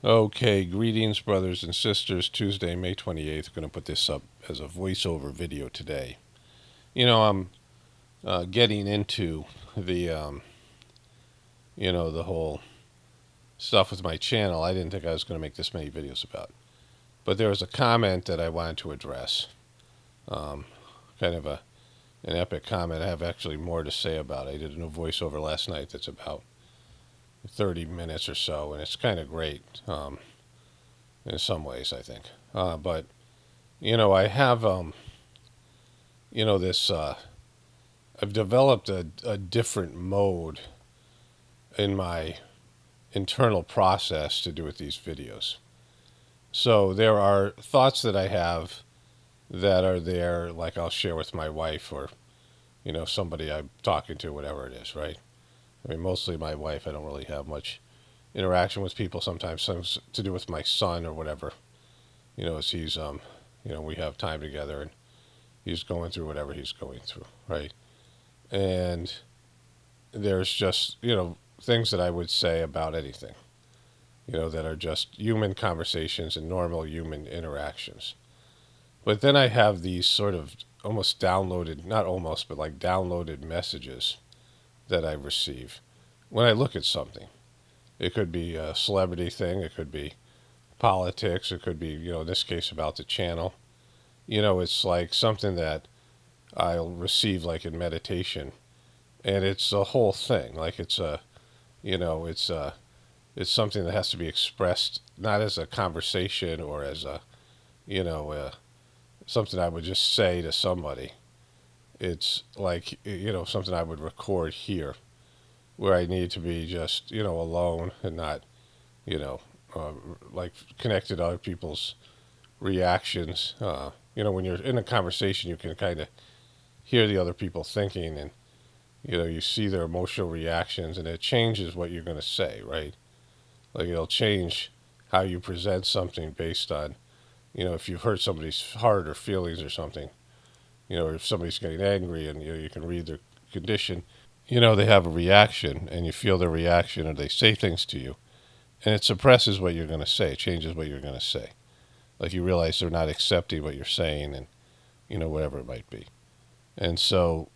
Okay, greetings, brothers and sisters. Tuesday, May 28th. Going to put this up as a voiceover video today. I'm getting into the whole stuff with my channel. I didn't think I was going to make this many videos about. But there was a comment that I wanted to address. Um, kind of an epic comment. I have actually more to say about it. I did a new voiceover last night that's about 30 minutes or so, and it's kind of great in some ways, I think. But I have this. I've developed a different mode in my internal process to do with these videos. So there are thoughts that I have that are there, like I'll share with my wife or somebody I'm talking to, whatever it is, right? I mean, mostly my wife. I don't really have much interaction with people. Sometimes things to do with my son or whatever. As he's we have time together and he's going through whatever he's going through, right? And there's just things that I would say about anything, that are just human conversations and normal human interactions. But then I have these sort of almost downloaded, not almost, but like downloaded messages that I receive when I look at something. It could be a celebrity thing, it could be politics, it could be, in this case about the channel. It's like something that I'll receive like in meditation, and it's a whole thing. Like it's a, it's it's something that has to be expressed not as a conversation or as a, you know, uh, something I would just say to somebody. It's like something I would record here, where I need to be just alone and not you know uh, like connected to other people's reactions. When you're in a conversation, you can kind of hear the other people thinking, and you see their emotional reactions, and it changes what you're going to say, right? Like it'll change how you present something based on if you've hurt somebody's heart or feelings or something. Or if somebody's getting angry and you can read their condition, they have a reaction and you feel their reaction, or they say things to you, and it suppresses what you're going to say, it changes what you're going to say. Like you realize they're not accepting what you're saying, and whatever it might be. And so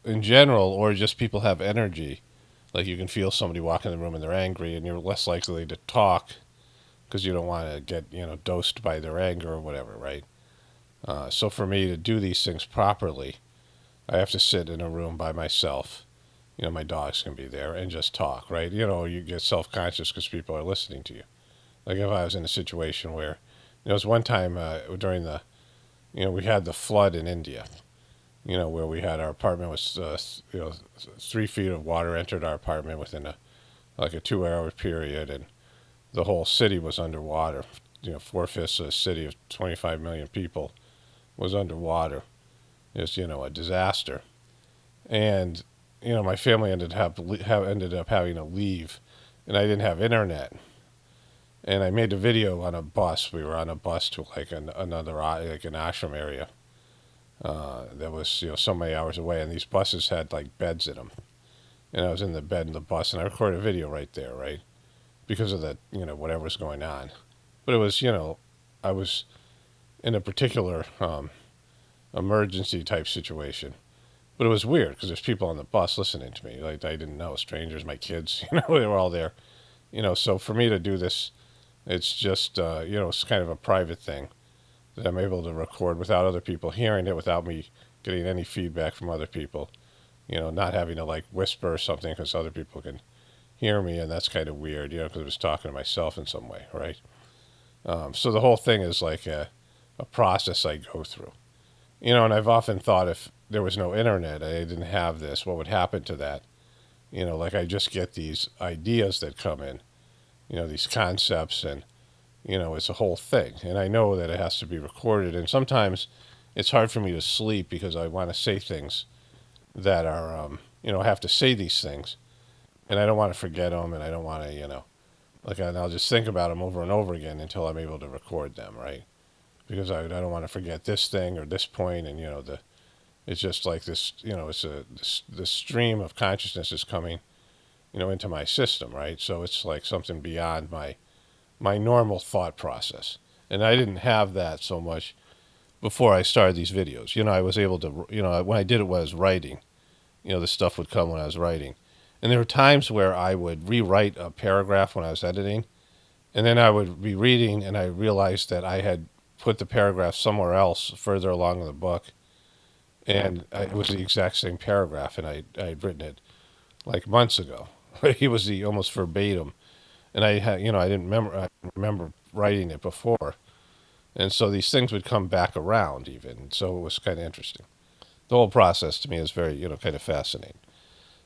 in general, or just people have energy. Like you can feel somebody walk in the room and they're angry, and you're less likely to talk because you don't want to get dosed by their anger or whatever, right? So for me to do these things properly, I have to sit in a room by myself. My dogs can be there and just talk, right? You get self-conscious because people are listening to you. Like if I was in a situation where, it was one time during the, we had the flood in India, where we had our apartment was, 3 feet of water entered our apartment within like a 2 hour period, and the whole city was underwater. 4/5 of a city of 25 million people was underwater. It was, a disaster. And, my family ended up having to leave, and I didn't have internet. And I made a video on a bus. We were on a bus to like another, like an ashram area that was, so many hours away. And these buses had like beds in them. And I was in the bed in the bus, and I recorded a video right there, right? Because of the, whatever was going on. But it was, I was in a particular emergency type situation. But it was weird because there's people on the bus listening to me. Like I didn't know, strangers, my kids, they were all there. So for me to do this, it's just, it's kind of a private thing that I'm able to record without other people hearing it, without me getting any feedback from other people. Not having to like whisper or something because other people can hear me, and that's kind of weird, because I was talking to myself in some way, right? So the whole thing is like a process I go through. And I've often thought if there was no internet, I didn't have this, what would happen to that? Like I just get these ideas that come in, these concepts, and, it's a whole thing. And I know that it has to be recorded. And sometimes it's hard for me to sleep because I want to say things that are, I have to say these things, and I don't want to forget them, and I don't want to, like, and I'll just think about them over and over again until I'm able to record them, right? Because I don't want to forget this thing or this point, and it's just like this, it's this stream of consciousness is coming, into my system, right? So it's like something beyond my normal thought process. And I didn't have that so much before I started these videos. I was able to, when I did it when I was writing, the stuff would come when I was writing. And there were times where I would rewrite a paragraph when I was editing, and then I would be reading and I realized that I had put the paragraph somewhere else further along in the book, and it was the exact same paragraph, and I had written it like months ago. It was the almost verbatim, and I had, I didn't remember writing it before, and so these things would come back around even. So it was kind of interesting. The whole process to me is very, kind of fascinating.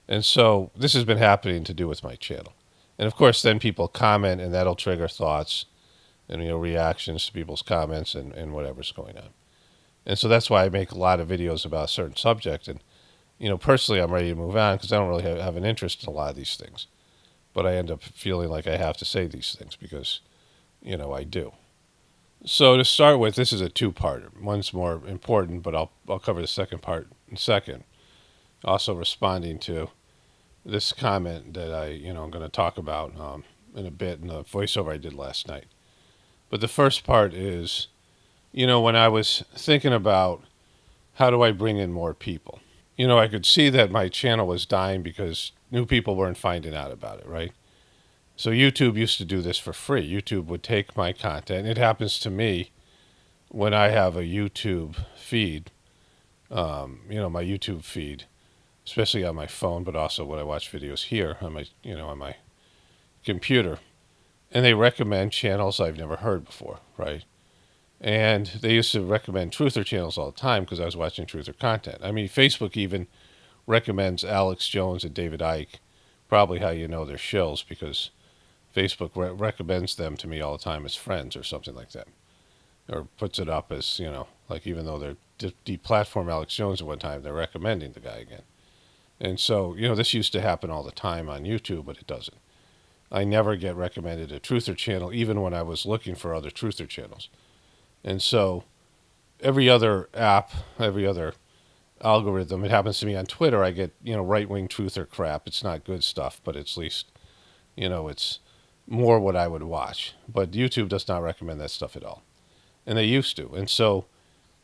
And so this has been happening to do with my channel. And of course, then people comment, and that'll trigger thoughts and, reactions to people's comments and whatever's going on. And so that's why I make a lot of videos about a certain subject. And, personally, I'm ready to move on because I don't really have an interest in a lot of these things. But I end up feeling like I have to say these things because, I do. So to start with, this is a two-parter. One's more important, but I'll cover the second part in a second. Also responding to this comment that I'm going to talk about in a bit in the voiceover I did last night. But the first part is, when I was thinking about how do I bring in more people, I could see that my channel was dying because new people weren't finding out about it, right? So YouTube used to do this for free. YouTube would take my content. It happens to me when I have a YouTube feed, my YouTube feed, especially on my phone, but also when I watch videos here on my computer. And they recommend channels I've never heard before, right? And they used to recommend truther channels all the time because I was watching truther content. I mean, Facebook even recommends Alex Jones and David Icke. Probably how you know they're shills because Facebook recommends them to me all the time as friends or something like that. Or puts it up as, like even though they're deplatformed Alex Jones at one time, they're recommending the guy again. And so, this used to happen all the time on YouTube, but it doesn't. I never get recommended a truther channel, even when I was looking for other truther channels. And so every other app, every other algorithm, it happens to me on Twitter, I get, right-wing truther crap. It's not good stuff, but it's at least, it's more what I would watch. But YouTube does not recommend that stuff at all. And they used to. And so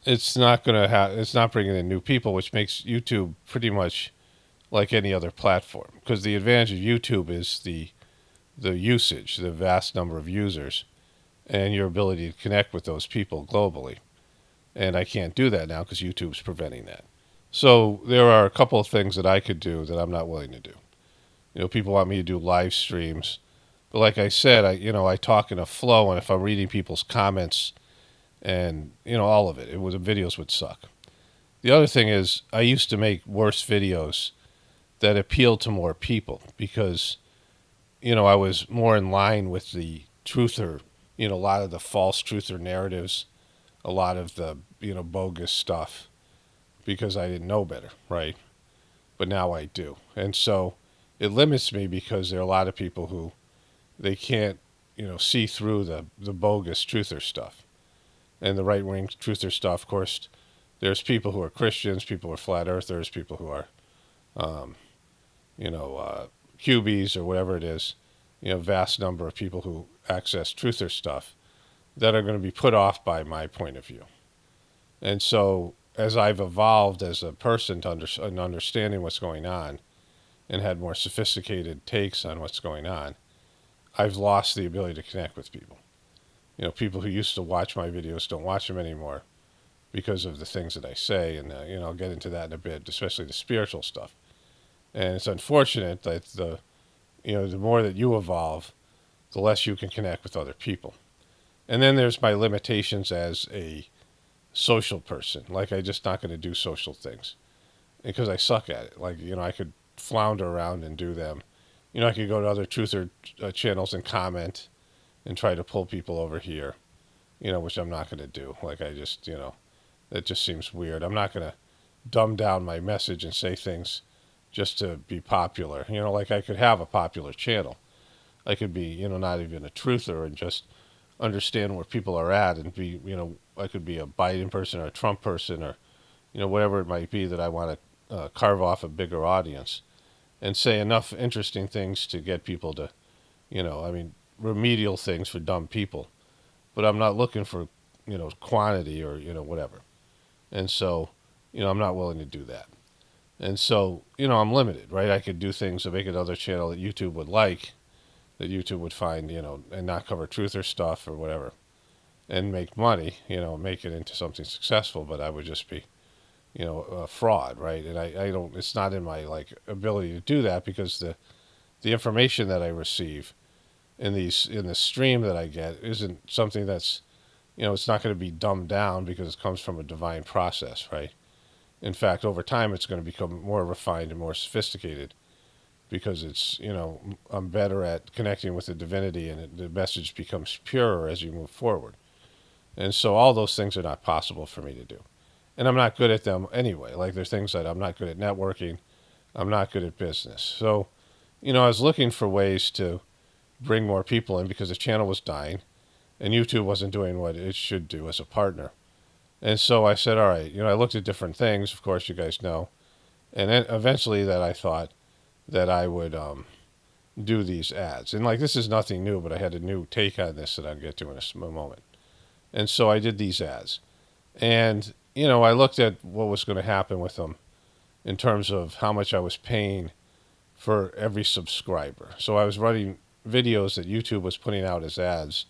it's not it's not bringing in new people, which makes YouTube pretty much like any other platform, because the advantage of YouTube is the usage, the vast number of users, and your ability to connect with those people globally. And I can't do that now because YouTube's preventing that. So there are a couple of things that I could do that I'm not willing to do. People want me to do live streams, but like I said, I talk in a flow, and if I'm reading people's comments and all of it, the videos would suck. The other thing is I used to make worse videos that appealed to more people because, I was more in line with the truther, a lot of the false truther narratives, a lot of the, bogus stuff, because I didn't know better, right? But now I do. And so it limits me because there are a lot of people who they can't, see through the bogus truther stuff. And the right-wing truther stuff, of course, there's people who are Christians, people who are flat earthers, people who are, QBs or whatever it is, vast number of people who access truther stuff that are going to be put off by my point of view. And so as I've evolved as a person to understanding what's going on and had more sophisticated takes on what's going on, I've lost the ability to connect with people. People who used to watch my videos don't watch them anymore because of the things that I say. And, I'll get into that in a bit, especially the spiritual stuff. And it's unfortunate that the more that you evolve, the less you can connect with other people. And then there's my limitations as a social person. Like, I'm just not going to do social things because I suck at it. Like, I could flounder around and do them. I could go to other truther channels and comment and try to pull people over here, which I'm not going to do. Like, I just, that just seems weird. I'm not going to dumb down my message and say things just to be popular. Like I could have a popular channel. I could be, not even a truther and just understand where people are at and be, I could be a Biden person or a Trump person or, whatever it might be that I want to carve off a bigger audience and say enough interesting things to get people to, remedial things for dumb people, but I'm not looking for, quantity or, whatever. And so, I'm not willing to do that. And so, I'm limited, right? I could do things to make another channel that YouTube would like, that YouTube would find, and not cover truther stuff or whatever, and make money, make it into something successful, but I would just be, a fraud, right? And I don't, it's not in my like ability to do that, because the information that I receive in the stream that I get isn't something that's, it's not going to be dumbed down, because it comes from a divine process, right? In fact, over time, it's going to become more refined and more sophisticated, because it's, I'm better at connecting with the divinity, and the message becomes purer as you move forward. And so all those things are not possible for me to do. And I'm not good at them anyway. Like, there's things that I'm not good at networking. I'm not good at business. So, I was looking for ways to bring more people in, because the channel was dying and YouTube wasn't doing what it should do as a partner. And so I said, all right, I looked at different things, of course, you guys know. And then eventually that I thought that I would do these ads. And like, this is nothing new, but I had a new take on this that I'll get to in a moment. And so I did these ads. And, I looked at what was going to happen with them in terms of how much I was paying for every subscriber. So I was running videos that YouTube was putting out as ads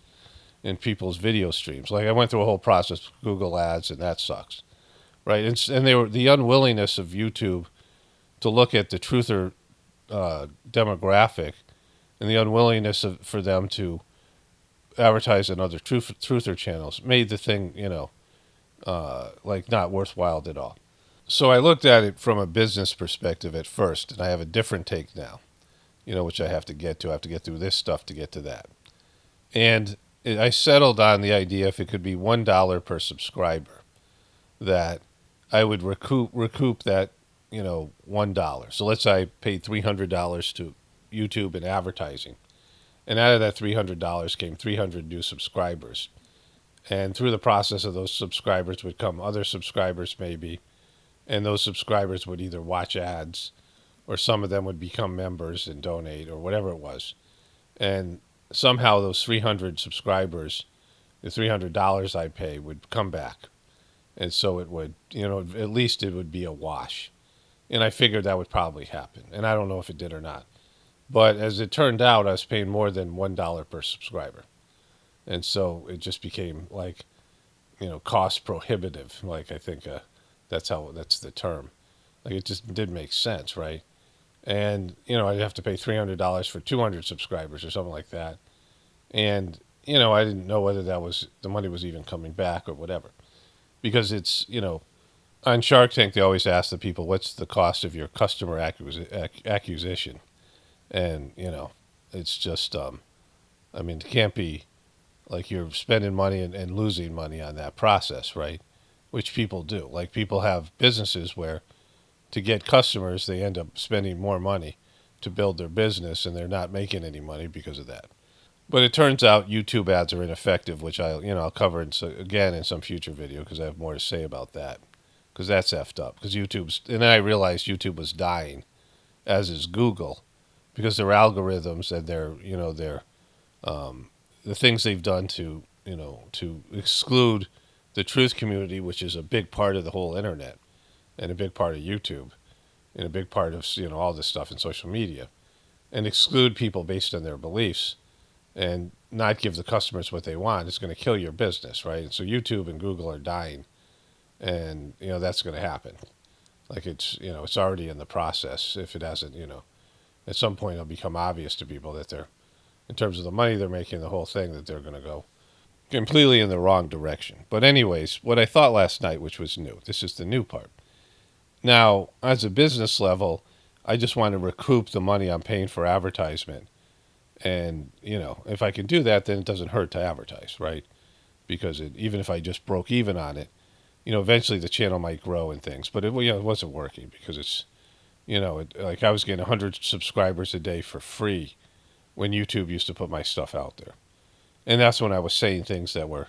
in people's video streams. Like, I went through a whole process with Google Ads, and that sucks, right? And they were the unwillingness of YouTube to look at the truther demographic, and the unwillingness for them to advertise in other truther channels made the thing, like, not worthwhile at all. So I looked at it from a business perspective at first, and I have a different take now, which I have to get to. I have to get through this stuff to get to that. And I settled on the idea, if it could be $1 per subscriber, that I would recoup that, $1. So let's say I paid $300 to YouTube in advertising, and out of that $300 came 300 new subscribers. And through the process of those subscribers would come other subscribers, maybe, and those subscribers would either watch ads, or some of them would become members and donate, or whatever it was. And somehow those 300 subscribers, the $300 I pay, would come back. And so it would, at least it would be a wash. And I figured that would probably happen. And I don't know if it did or not. But as it turned out, I was paying more than $1 per subscriber. And so it just became like, cost prohibitive. Like, I think that's the term. Like, it just didn't make sense, right? And, I'd have to pay $300 for 200 subscribers or something like that. And, I didn't know whether the money was even coming back or whatever. Because it's, on Shark Tank, they always ask the people, what's the cost of your customer acquisition? And, it's just, it can't be like you're spending money and losing money on that process, right? Which people do. Like, people have businesses where to get customers, they end up spending more money to build their business, and they're not making any money because of that. But it turns out YouTube ads are ineffective, which I'll cover again in some future video, because I have more to say about that. Because that's effed up. Because and then I realized YouTube was dying, as is Google, because their algorithms and their the things they've done to exclude the truth community, which is a big part of the whole internet, and a big part of YouTube, and a big part of all this stuff in social media, and exclude people based on their beliefs, and not give the customers what they want. It's going to kill your business, right? And so YouTube and Google are dying, and that's going to happen. Like, it's already in the process. If it hasn't, at some point it'll become obvious to people that they're, in terms of the money they're making, the whole thing, that they're going to go completely in the wrong direction. But anyways, what I thought last night, which was new, this is the new part. Now, as a business level, I just want to recoup the money I'm paying for advertisement. And, if I can do that, then it doesn't hurt to advertise, right? Because even if I just broke even on it, eventually the channel might grow and things. But it wasn't working, because it's, like, I was getting 100 subscribers a day for free when YouTube used to put my stuff out there. And that's when I was saying things that were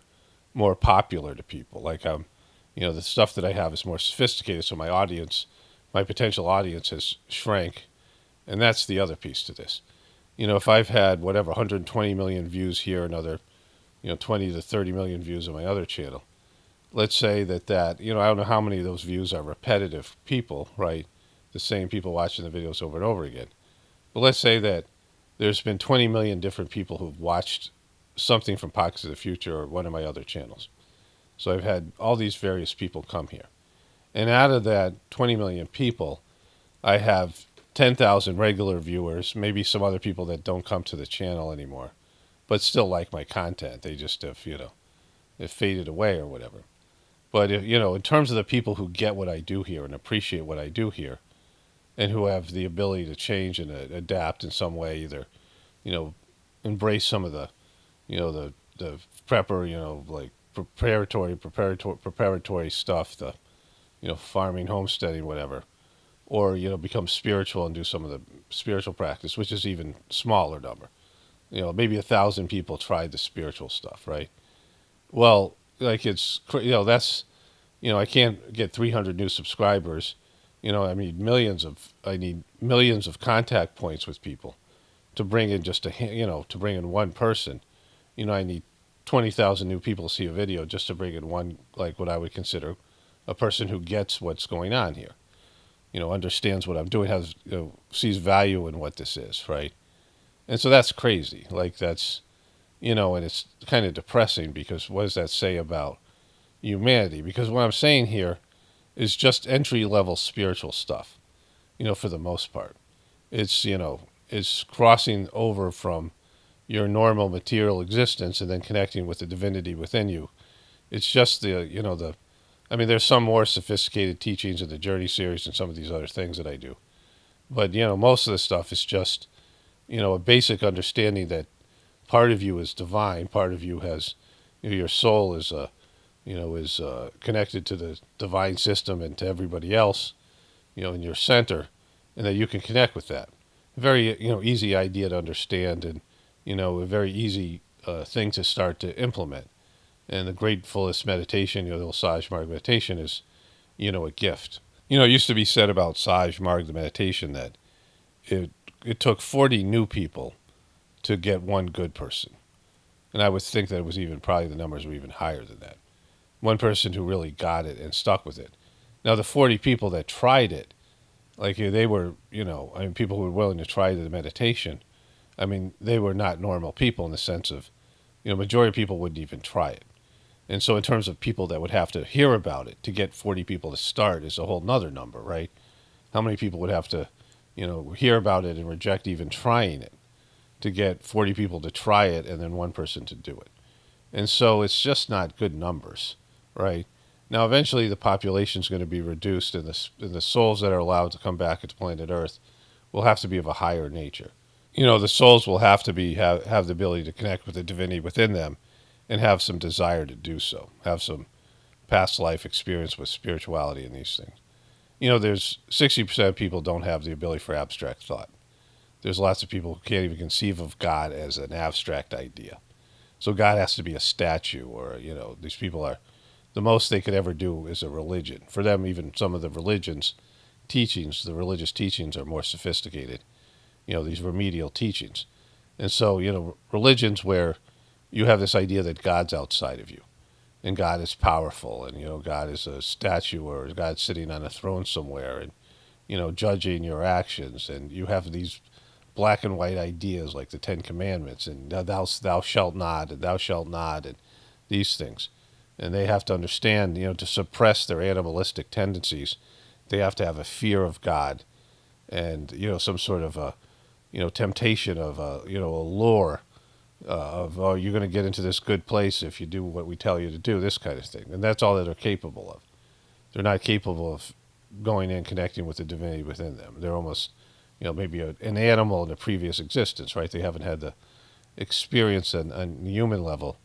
more popular to people. Like, the stuff that I have is more sophisticated, so my potential audience has shrank. And that's the other piece to this. if I've had whatever 120 million views here, another 20 to 30 million views on my other channel. Let's say that I don't know how many of those views are repetitive people, right? The same people watching the videos over and over again. But let's say that there's been 20 million different people who've watched something from Pockets of the Future or one of my other channels. So I've had all these various people come here. And out of that 20 million people, I have 10,000 regular viewers, maybe some other people that don't come to the channel anymore, but still like my content. They just have, it faded away or whatever. But, in terms of the people who get what I do here and appreciate what I do here, and who have the ability to change and adapt in some way, either, embrace some of the, the prepper, like preparatory stuff, the, farming, homesteading, whatever, or, become spiritual and do some of the spiritual practice, which is even smaller number. Maybe 1,000 people tried the spiritual stuff, right? Well, like that's, I can't get 300 new subscribers. I need millions of contact points with people to bring in to bring in one person. I need 20,000 new people to see a video just to bring in one, like what I would consider a person who gets what's going on here. Understands what I'm doing, has, sees value in what this is, right? And so that's crazy. Like that's, and it's kind of depressing because what does that say about humanity? Because what I'm saying here is just entry-level spiritual stuff, for the most part. It's, it's crossing over from your normal material existence and then connecting with the divinity within you. It's just there's some more sophisticated teachings in the Journey series and some of these other things that I do. But, most of the stuff is just, a basic understanding that part of you is divine, part of you has, your soul is connected to the divine system and to everybody else, in your center, and that you can connect with that. Very, easy idea to understand, and, a very easy thing to start to implement. And the Gratefullness meditation, the Saj Marg meditation is, a gift. It used to be said about Saj Marg, the meditation, that it took 40 new people to get one good person. And I would think that it was probably the numbers were even higher than that. One person who really got it and stuck with it. Now, the 40 people that tried it, like they were, people who were willing to try the meditation, they were not normal people in the sense of, majority of people wouldn't even try it. And so in terms of people that would have to hear about it to get 40 people to start is a whole nother number, right? How many people would have to, hear about it and reject even trying it to get 40 people to try it and then one person to do it? And so it's just not good numbers, right? Now, eventually the population is going to be reduced, and the souls that are allowed to come back into planet Earth will have to be of a higher nature. The souls will have to have the ability to connect with the divinity within them and have some desire to do so, have some past life experience with spirituality and these things. There's 60% of people don't have the ability for abstract thought. There's lots of people who can't even conceive of God as an abstract idea. So God has to be a statue, or, these people are, the most they could ever do is a religion. For them, even some of the religious teachings are more sophisticated, these remedial teachings. And so, religions where you have this idea that God's outside of you, and God is powerful, and, God is a statue, or God's sitting on a throne somewhere, and, judging your actions, and you have these black and white ideas like the Ten Commandments, and thou shalt not, and thou shalt not, and these things. And they have to understand, to suppress their animalistic tendencies, they have to have a fear of God, and, some sort of a, temptation of a, a lure of, oh, you're going to get into this good place if you do what we tell you to do, this kind of thing. And that's all that they're capable of. They're not capable of going in, connecting with the divinity within them. They're almost, maybe an animal in a previous existence, right? They haven't had the experience on the human level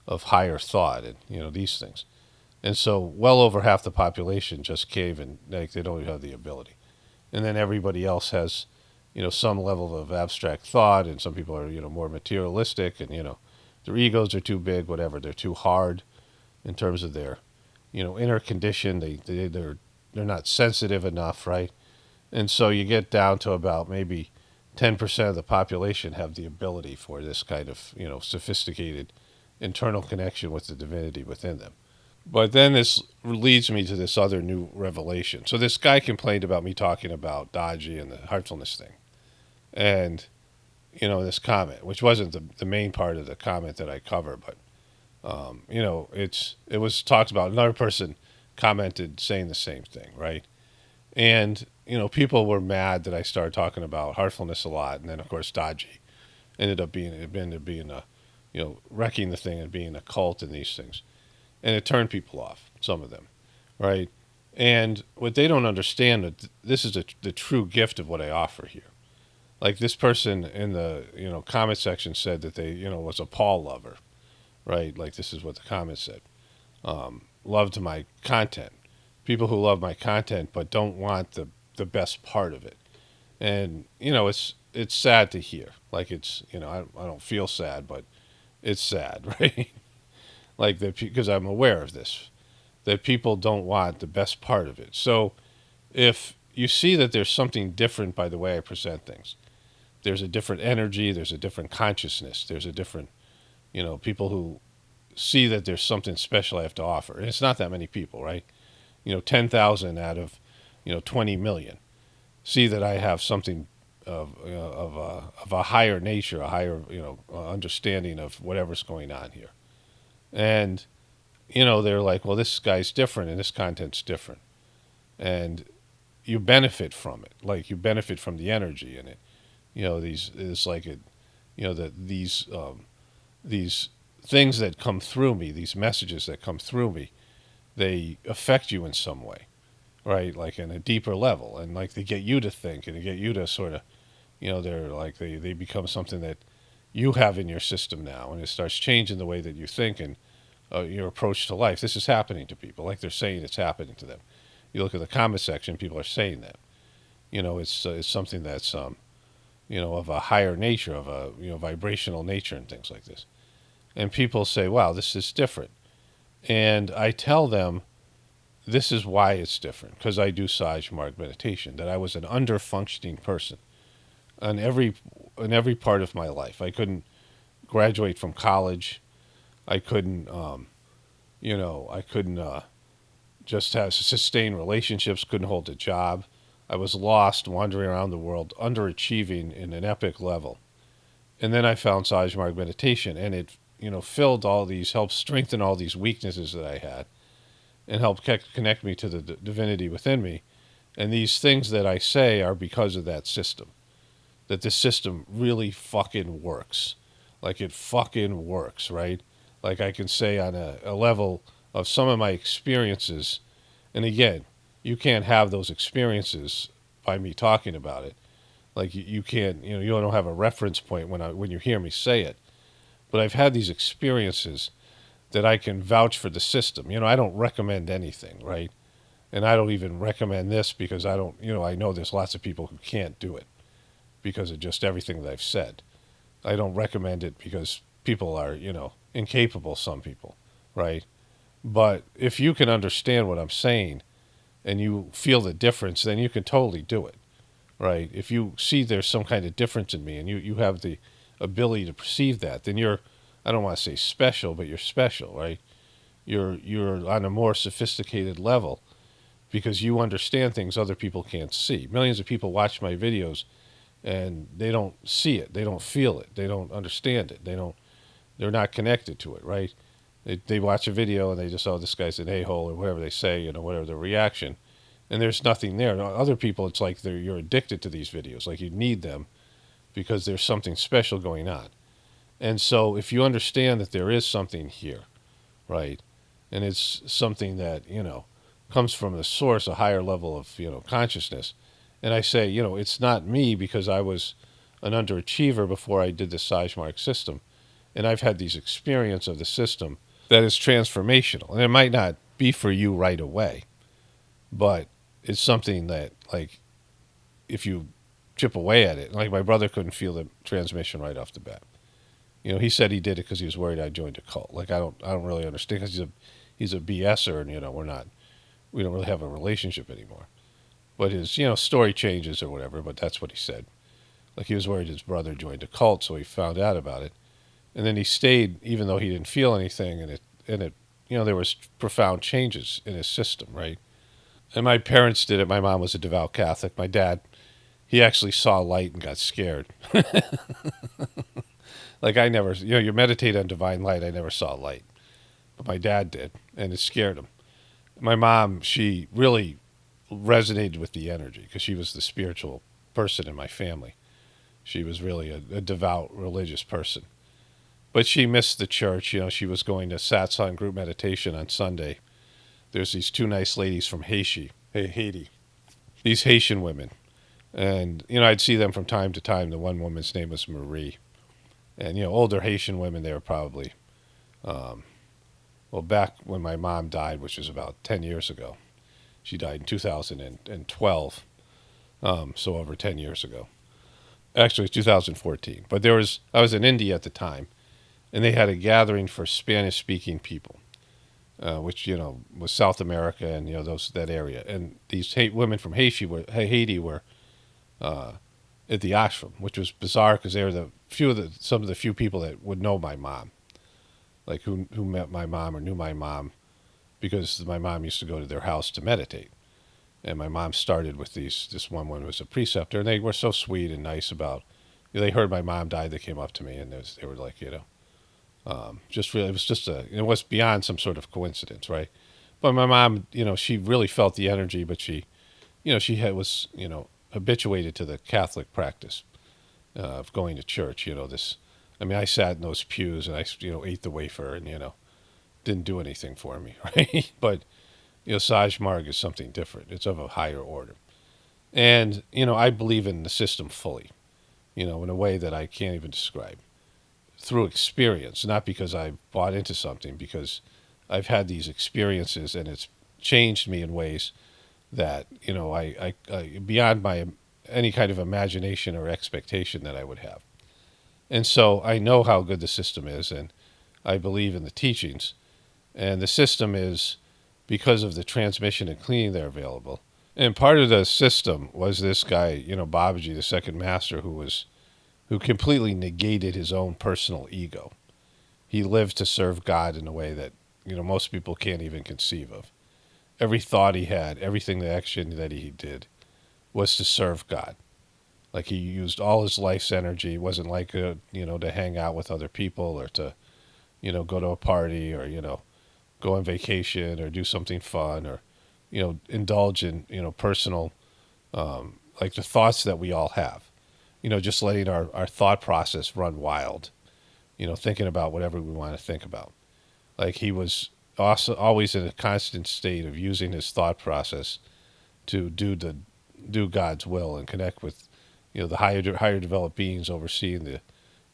of higher thought and, these things. And so well over half the population just cave and they don't even have the ability. And then everybody else has, some level of abstract thought, and some people are, more materialistic, and, their egos are too big, whatever. They're too hard in terms of their, inner condition. They're not sensitive enough, right? And so you get down to about maybe 10% of the population have the ability for this kind of, sophisticated internal connection with the divinity within them. But then this leads me to this other new revelation. So this guy complained about me talking about Daji and the heartfulness thing. And, this comment, which wasn't the main part of the comment that I cover, but, it was talked about. Another person commented saying the same thing, right? And, people were mad that I started talking about heartfulness a lot. And then, of course, Daji ended up being a, wrecking the thing and being a cult and these things. And it turned people off, some of them, right? And what they don't understand, this is the true gift of what I offer here. Like this person in the, comment section said that they, was a Paul lover, right? Like this is what the comment said. Loved my content. People who love my content but don't want the best part of it. And, it's sad to hear. Like it's, I don't feel sad, but it's sad, right? Like that, because I'm aware of this, that people don't want the best part of it. So if you see that there's something different by the way I present things, there's a different energy, there's a different consciousness, there's a different, people who see that there's something special I have to offer. And it's not that many people, right? 10,000 out of, 20 million see that I have something of a higher nature, a higher, understanding of whatever's going on here. And, they're like, well, this guy's different and this content's different. And you benefit from it. Like you benefit from the energy in it. It's like it, these things that come through me, these messages that come through me, they affect you in some way, right? Like in a deeper level. And like they get you to think and they get you to sort of, they're like, they become something that you have in your system now. And it starts changing the way that you think and your approach to life. This is happening to people. Like they're saying it's happening to them. You look at the comment section, people are saying that. It's something that's, of a higher nature, of a, vibrational nature and things like this. And people say, wow, this is different. And I tell them, this is why it's different. Because I do Saj Marg meditation, that I was an under-functioning person in every part of my life. I couldn't graduate from college. I couldn't, just have sustain relationships, couldn't hold a job. I was lost, wandering around the world, underachieving in an epic level. And then I found Saj Marg meditation, and it, filled all these, helped strengthen all these weaknesses that I had, and helped connect me to the divinity within me. And these things that I say are because of that system. That this system really fucking works. Like it fucking works, right? Like I can say on a level of some of my experiences, and again, you can't have those experiences by me talking about it. Like you can't, you don't have a reference point when you hear me say it. But I've had these experiences that I can vouch for the system. I don't recommend anything, right? And I don't even recommend this because I don't, I know there's lots of people who can't do it because of just everything that I've said. I don't recommend it because people are, incapable, some people, right? But if you can understand what I'm saying and you feel the difference, then you can totally do it, right? If you see there's some kind of difference in me and you have the ability to perceive that, then you're, I don't want to say special, but you're special, right? You're on a more sophisticated level because you understand things other people can't see. Millions of people watch my videos and they don't see it, they don't feel it, they don't understand it, they're not connected to it, right? They watch a video and they just, oh, this guy's an a-hole or whatever they say, whatever the reaction, and there's nothing there. Now, other people, it's like you're addicted to these videos, like you need them because there's something special going on. And so if you understand that there is something here, right, and it's something that, comes from the source, a higher level of, consciousness, and I say, it's not me because I was an underachiever before I did the Saj Marg system, and I've had these experience of the system that is transformational. And it might not be for you right away, but it's something that, like, if you chip away at it, like my brother couldn't feel the transmission right off the bat. He said he did it because he was worried I joined a cult. Like, I don't really understand because he's a BSer and, we don't really have a relationship anymore. But his, story changes or whatever, but that's what he said. Like he was worried his brother joined a cult, so he found out about it. And then he stayed even though he didn't feel anything, and it there was profound changes in his system, right? And my parents did it. My mom was a devout Catholic. My dad, he actually saw light and got scared. Like I never, you meditate on divine light. I never saw light, but my dad did, and it scared him. My mom, she really resonated with the energy because she was the spiritual person in my family. She was really a devout religious person. But she missed the church. She was going to satsang group meditation on Sunday. There's these two nice ladies from Haiti, these Haitian women. And, I'd see them from time to time. The one woman's name was Marie. And, older Haitian women, they were probably, back when my mom died, which was about 10 years ago. She died in 2012, so over 10 years ago. Actually, 2014. But I was in India at the time, and they had a gathering for Spanish-speaking people, which was South America and that area. And these women from Haiti were at the ashram, which was bizarre because they were some of the few people that would know my mom, like who met my mom or knew my mom, because my mom used to go to their house to meditate. And my mom started with this one was a preceptor, and they were so sweet and nice about. They heard my mom died, they came up to me, and they were like, just really, it was beyond some sort of coincidence, right? But my mom, she really felt the energy, but she was habituated to the Catholic practice of going to church. I sat in those pews and I ate the wafer and didn't do anything for me, right? But Saj Marg is something different. It's of a higher order, and I believe in the system fully, in a way that I can't even describe, through experience, not because I bought into something, because I've had these experiences and it's changed me in ways that I beyond my any kind of imagination or expectation that I would have. And so I know how good the system is, and I believe in the teachings. And the system is because of the transmission and cleaning that are available. And part of the system was this guy, Babaji, the second master, who completely negated his own personal ego. He lived to serve God in a way that most people can't even conceive of. Every thought he had, everything, the action that he did, was to serve God. Like he used all his life's energy. It wasn't like to hang out with other people or to go to a party or go on vacation or do something fun or indulge in personal like the thoughts that we all have. Just letting our thought process run wild. Thinking about whatever we want to think about. Like he was also always in a constant state of using his thought process to do God's will and connect with the higher developed beings overseeing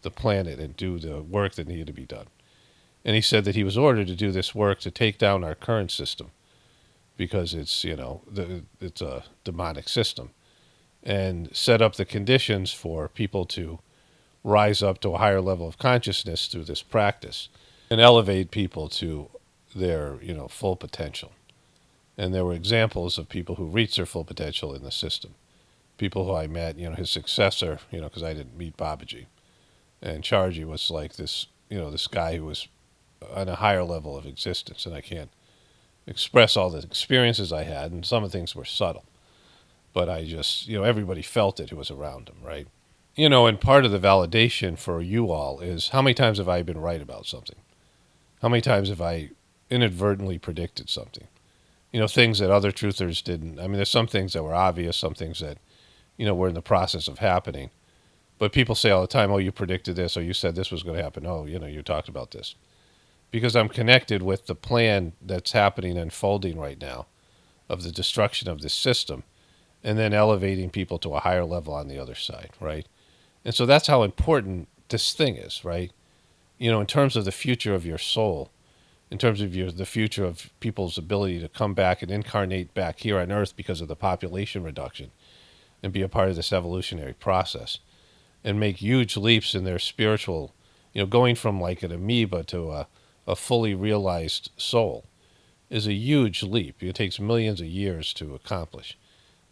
the planet and do the work that needed to be done. And he said that he was ordered to do this work to take down our current system because it's it's a demonic system, and set up the conditions for people to rise up to a higher level of consciousness through this practice and elevate people to their full potential. And there were examples of people who reached their full potential in the system. People who I met, his successor, because I didn't meet Babaji. And Charji was like this, this guy who was on a higher level of existence. And I can't express all the experiences I had, and some of the things were subtle. But I just, everybody felt it who was around him, right? And part of the validation for you all is how many times have I been right about something? How many times have I inadvertently predicted something? Things that other truthers didn't. I mean, there's some things that were obvious, some things that, were in the process of happening. But people say all the time, oh, you predicted this, or you said this was going to happen. Oh, you talked about this. Because I'm connected with the plan that's happening and unfolding right now of the destruction of this system and then elevating people to a higher level on the other side, right? And so that's how important this thing is, right? In terms of the future of your soul, in terms of the future of people's ability to come back and incarnate back here on Earth because of the population reduction and be a part of this evolutionary process and make huge leaps in their spiritual, going from like an amoeba to a fully realized soul is a huge leap. It takes millions of years to accomplish.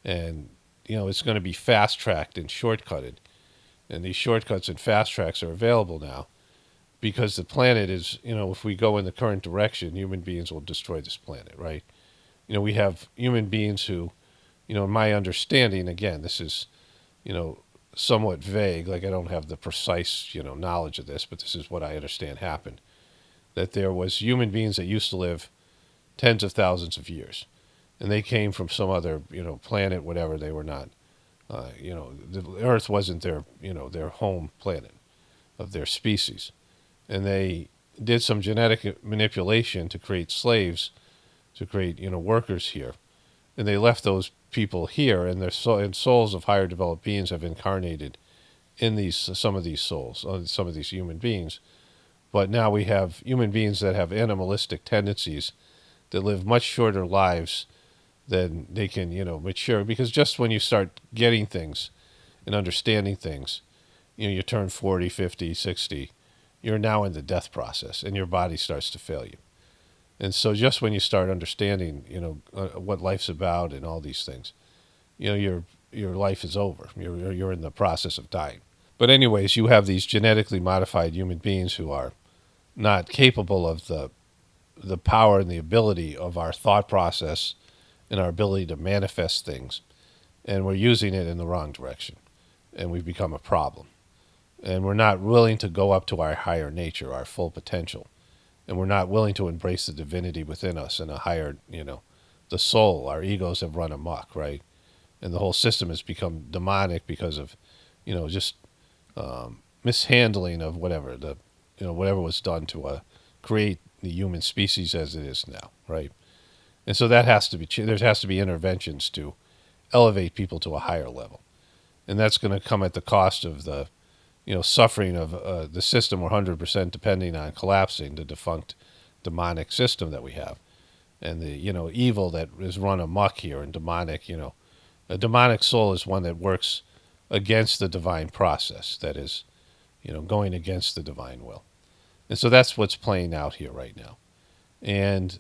And, it's going to be fast-tracked and shortcutted And these shortcuts and fast tracks are available now because the planet is, if we go in the current direction, human beings will destroy this planet, right? We have human beings who, in my understanding, again, this is, somewhat vague, like I don't have the precise, knowledge of this, but this is what I understand happened. That there was human beings that used to live tens of thousands of years, and they came from some other, planet, whatever. They were not, the Earth wasn't their, their home planet of their species, and they did some genetic manipulation to create slaves, to create, workers here, and they left those people here, and and souls of higher developed beings have incarnated in some of these souls, some of these human beings. But now we have human beings that have animalistic tendencies that live much shorter lives than they can, mature. Because just when you start getting things and understanding things, you turn 40, 50, 60, you're now in the death process and your body starts to fail you. And so just when you start understanding, what life's about and all these things, your life is over. You're in the process of dying. But anyways, you have these genetically modified human beings who are not capable of the power and the ability of our thought process and our ability to manifest things. And we're using it in the wrong direction. And we've become a problem. And we're not willing to go up to our higher nature, our full potential. And we're not willing to embrace the divinity within us and a higher, the soul. Our egos have run amok, right? And the whole system has become demonic because of, just mishandling of whatever whatever was done to create the human species as it is now, right? And so that has to be there has to be interventions to elevate people to a higher level, and that's going to come at the cost of the suffering of the system 100% depending on collapsing, the defunct demonic system that we have, and the evil that is run amok here. And demonic, a demonic soul is one that works against the divine process, that is, going against the divine will. And so that's what's playing out here right now. And,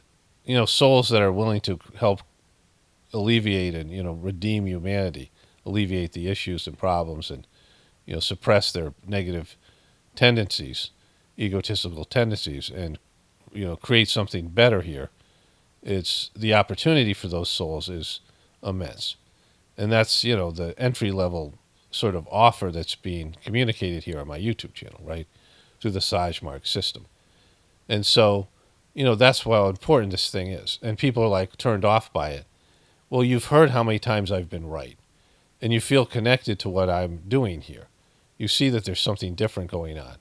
souls that are willing to help alleviate and, redeem humanity, alleviate the issues and problems, and, suppress their negative tendencies, egotistical tendencies, and, create something better here. It's the opportunity for those souls is immense. And that's, the entry level sort of offer that's being communicated here on my YouTube channel, right? Through the Sagemark system. And so, that's how important this thing is. And people are like turned off by it. Well, you've heard how many times I've been right. And you feel connected to what I'm doing here. You see that there's something different going on.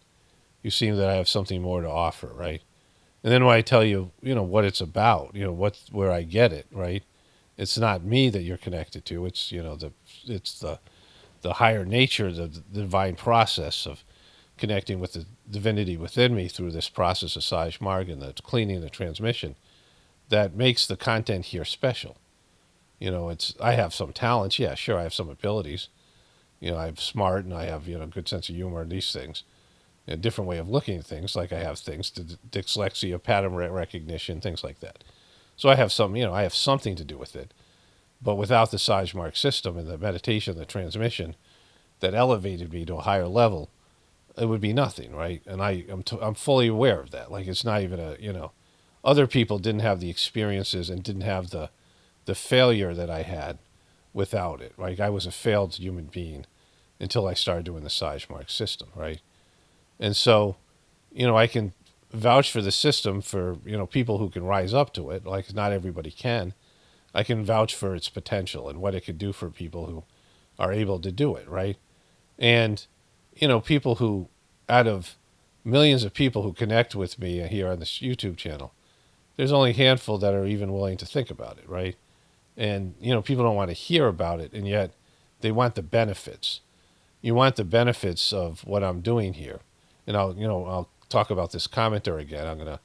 You see that I have something more to offer, right? And then when I tell you, what it's about, where I get it, right? It's not me that you're connected to. It's, it's the higher nature, the divine process of connecting with the divinity within me through this process of Sagemark and the cleaning the transmission that makes the content here special. I have some talents. Yeah, sure, I have some abilities. I'm smart and I have, a good sense of humor and these things. A different way of looking at things, like I have things, dyslexia, pattern recognition, things like that. So I have I have something to do with it. But without the Sagemark system and the meditation, the transmission that elevated me to a higher level, it would be nothing, right? And I'm fully aware of that. Like, it's not even other people didn't have the experiences and didn't have the failure that I had without it. Like, I was a failed human being until I started doing the Sagemark system, right? And so, I can vouch for the system for, people who can rise up to it. Like, not everybody can. I can vouch for its potential and what it could do for people who are able to do it, right? And, people who, out of millions of people who connect with me here on this YouTube channel, there's only a handful that are even willing to think about it, right? And, people don't want to hear about it, and yet they want the benefits. You want the benefits of what I'm doing here. And I'll talk about this commenter again. I'm going to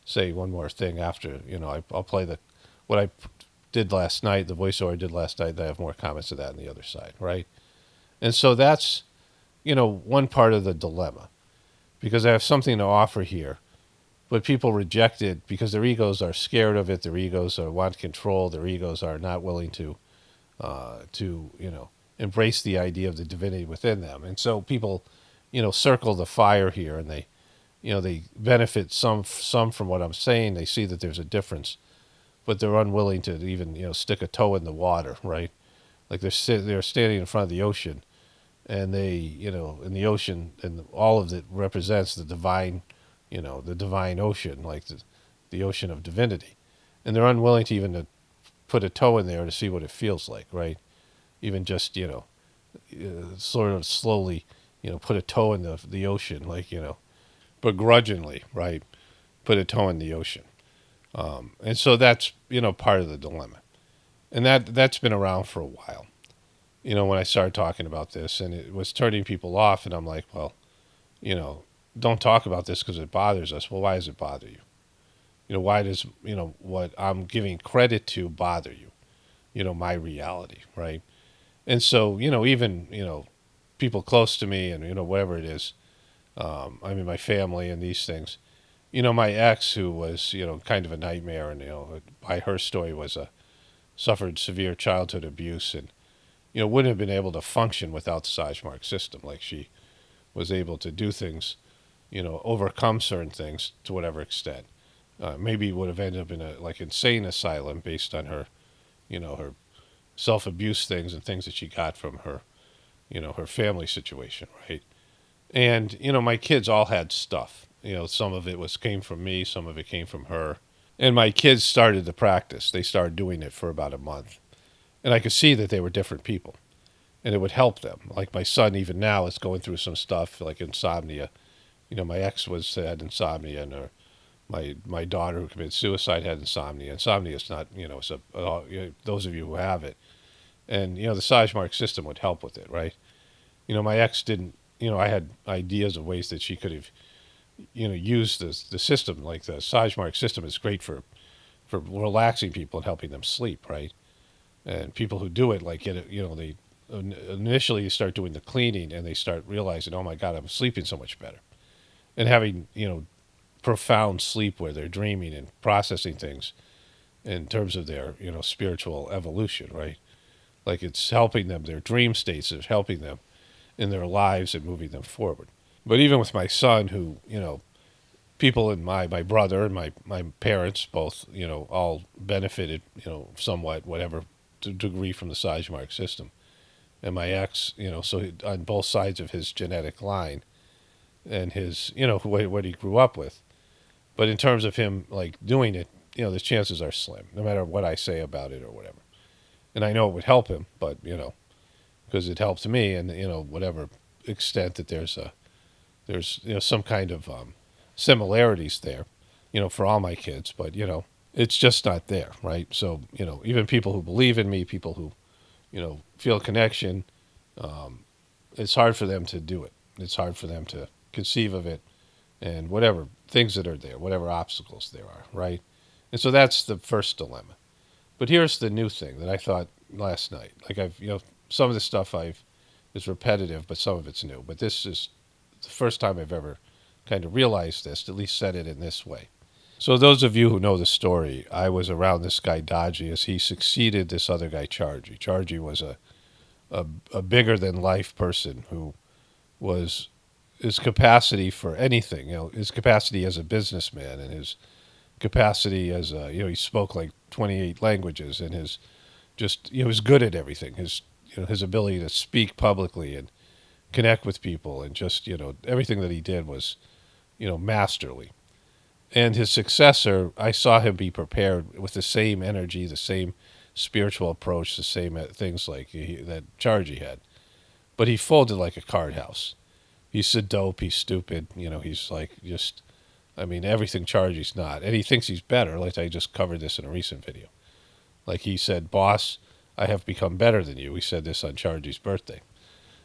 say one more thing after, I'll play what I did last night, the voiceover I did last night. I have more comments to that on the other side, right? And so that's, one part of the dilemma, because I have something to offer here, but people reject it because their egos are scared of it. Their egos want control. Their egos are not willing to embrace the idea of the divinity within them. And so people, circle the fire here, and they benefit some from what I'm saying. They see that there's a difference, but they're unwilling to even, stick a toe in the water, right? Like they're standing in front of the ocean, and they, in the ocean, and all of it represents the divine, the divine ocean, like the ocean of divinity. And they're unwilling to even to put a toe in there to see what it feels like, right? Even just, sort of slowly, put a toe in the ocean, like, begrudgingly, right? Put a toe in the ocean. And so that's, part of the dilemma. And that's been around for a while, when I started talking about this, and it was turning people off. And I'm like, well, don't talk about this because it bothers us. Well, why does it bother you? Why does, what I'm giving credit to bother you? My reality, right? And so, even, people close to me and, whatever it is, my family and these things, my ex, who was, kind of a nightmare, and, by her story was suffered severe childhood abuse, and, wouldn't have been able to function without the Sagemark system. Like, she was able to do things, overcome certain things to whatever extent. Maybe would have ended up in a insane asylum based on her, her self-abuse things and things that she got from her, her family situation, right? And, my kids all had stuff. Some of it came from me, some of it came from her. And my kids started the practice. They started doing it for about a month. And I could see that they were different people. And it would help them. Like my son, even now, is going through some stuff like insomnia. My ex had insomnia, and my daughter who committed suicide had insomnia. Insomnia is not, those of you who have it. And, the Sagemark system would help with it, right? My ex didn't, I had ideas of ways that she could have, used the system. Like the Sagemark system is great for relaxing people and helping them sleep, right? And people who do it, like, get it, they initially start doing the cleaning and they start realizing, oh my God, I'm sleeping so much better. And having, profound sleep where they're dreaming and processing things in terms of their, spiritual evolution, right? Like it's helping them, their dream states is helping them in their lives and moving them forward. But even with my son, who, people in my brother and my parents both, all benefited, somewhat, whatever degree from the Sagemark system. And my ex, so on both sides of his genetic line and his, what he grew up with. But in terms of him, like, doing it, the chances are slim, no matter what I say about it or whatever. And I know it would help him, but, because it helped me, and, whatever extent that there's some kind of similarities there, for all my kids, but, it's just not there, right? So, even people who believe in me, people who, feel a connection, it's hard for them to do it. It's hard for them to conceive of it, and whatever things that are there, whatever obstacles there are, right? And so that's the first dilemma. But here's the new thing that I thought last night. Like some of the stuff is repetitive, but some of it's new. But this is the first time I've ever kind of realized this, at least said it in this way. So those of you who know the story, I was around this guy Dodgy as he succeeded this other guy Chargy. Chargy was a bigger than life person who was his capacity for anything, his capacity as a businessman and his capacity as he spoke like 28 languages, and his just, he was good at everything. His, his ability to speak publicly and connect with people, and just, everything that he did was, masterly. And his successor, I saw him be prepared with the same energy, the same spiritual approach, the same things like that Chargy had. But he folded like a card house. He's a dope, he's stupid, he's like just, everything Chargy's not. And he thinks he's better, like I just covered this in a recent video. Like he said, boss, I have become better than you. He said this on Chargy's birthday.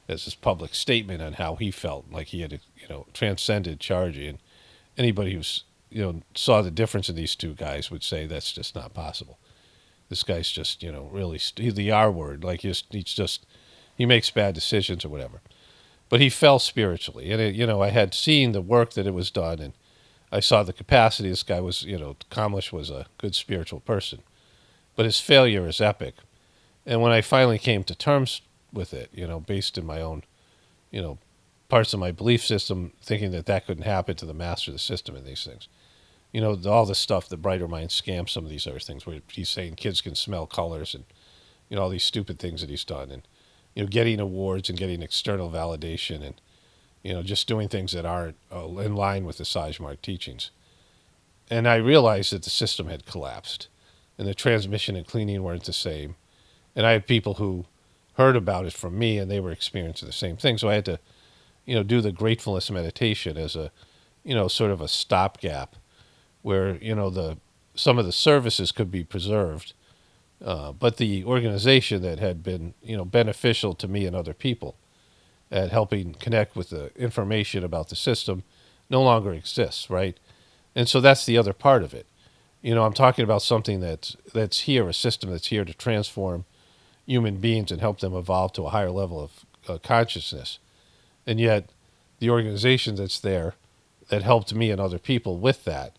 That's his public statement on how he felt, like he had, transcended Chargy. And anybody who's, saw the difference in these two guys would say that's just not possible. This guy's just, really, the R word, like he's just, he makes bad decisions or whatever. But he fell spiritually. And, I had seen the work that it was done, and I saw the capacity. This guy was, Kamlesh was a good spiritual person. But his failure is epic. And when I finally came to terms with it, based in my own, parts of my belief system, thinking that couldn't happen to the master of the system and these things. All the stuff, the Brighter Mind scam, some of these other things where he's saying kids can smell colors and, all these stupid things that he's done, and, getting awards and getting external validation and, just doing things that aren't in line with the Sajmark teachings. And I realized that the system had collapsed and the transmission and cleaning weren't the same. And I had people who heard about it from me and they were experiencing the same thing. So I had to, do the Gratefullness meditation as a, sort of a stopgap where, some of the services could be preserved. But the organization that had been, beneficial to me and other people at helping connect with the information about the system no longer exists, right? And so that's the other part of it. I'm talking about something that's here, a system that's here to transform human beings and help them evolve to a higher level of consciousness. And yet the organization that's there that helped me and other people with that,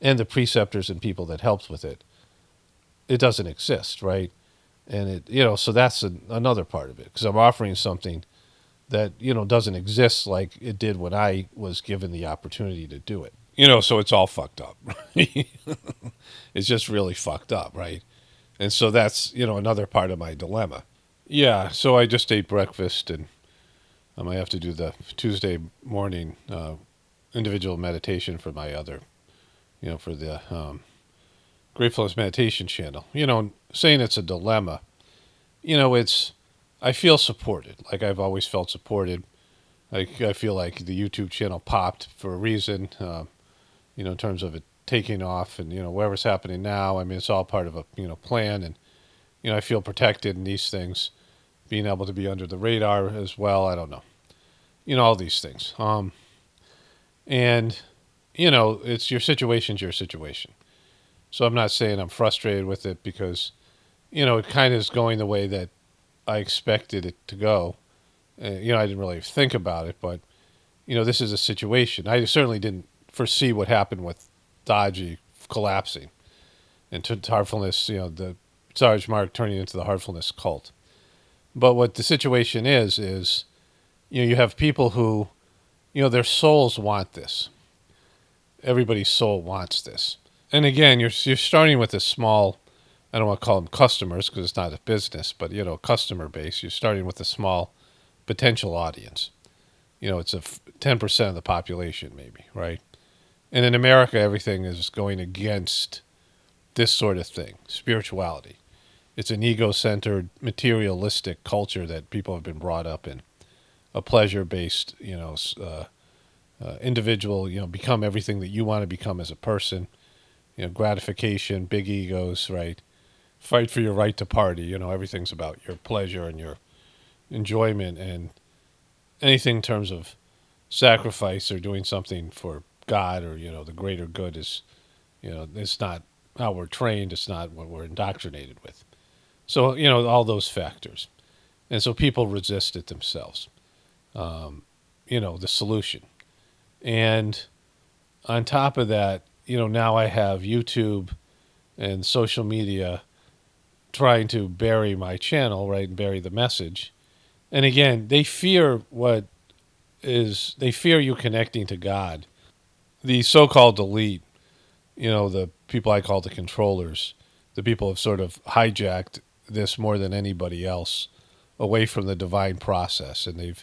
and the preceptors and people that helped with it, it doesn't exist, right? And so that's another part of it, because I'm offering something that, doesn't exist like it did when I was given the opportunity to do it. So it's all fucked up. Right? It's just really fucked up, right? And so that's, another part of my dilemma. Yeah, so I just ate breakfast, and I might have to do the Tuesday morning individual meditation for my other, for the Gratefullness meditation channel. Saying it's a dilemma, I feel supported. Like I've always felt supported. I feel like the YouTube channel popped for a reason, in terms of it taking off and, whatever's happening now. I mean, it's all part of a, plan. And, I feel protected in these things, being able to be under the radar as well. I don't know, all these things. And, it's your situation's your situation. So I'm not saying I'm frustrated with it because, it kind of is going the way that I expected it to go. I didn't really think about it, but, this is a situation. I certainly didn't foresee what happened with Dodgy collapsing and to Heartfulness, the Sajmark turning into the Heartfulness cult. But what the situation is, you have people who, their souls want this. Everybody's soul wants this. And again, you're starting with a small, I don't want to call them customers because it's not a business, but, customer base. You're starting with a small potential audience. It's 10% of the population maybe, right? And in America, everything is going against this sort of thing, spirituality. It's an ego-centered, materialistic culture that people have been brought up in. A pleasure-based, individual, become everything that you want to become as a person. Gratification, big egos, right? Fight for your right to party. Everything's about your pleasure and your enjoyment, and anything in terms of sacrifice or doing something for God or, the greater good is, it's not how we're trained. It's not what we're indoctrinated with. So, all those factors. And so people resist it themselves. The solution. And on top of that, now I have YouTube and social media trying to bury my channel, right, and bury the message. And again, they fear they fear you connecting to God. The so-called elite, the people I call the controllers, the people have sort of hijacked this more than anybody else away from the divine process, and they've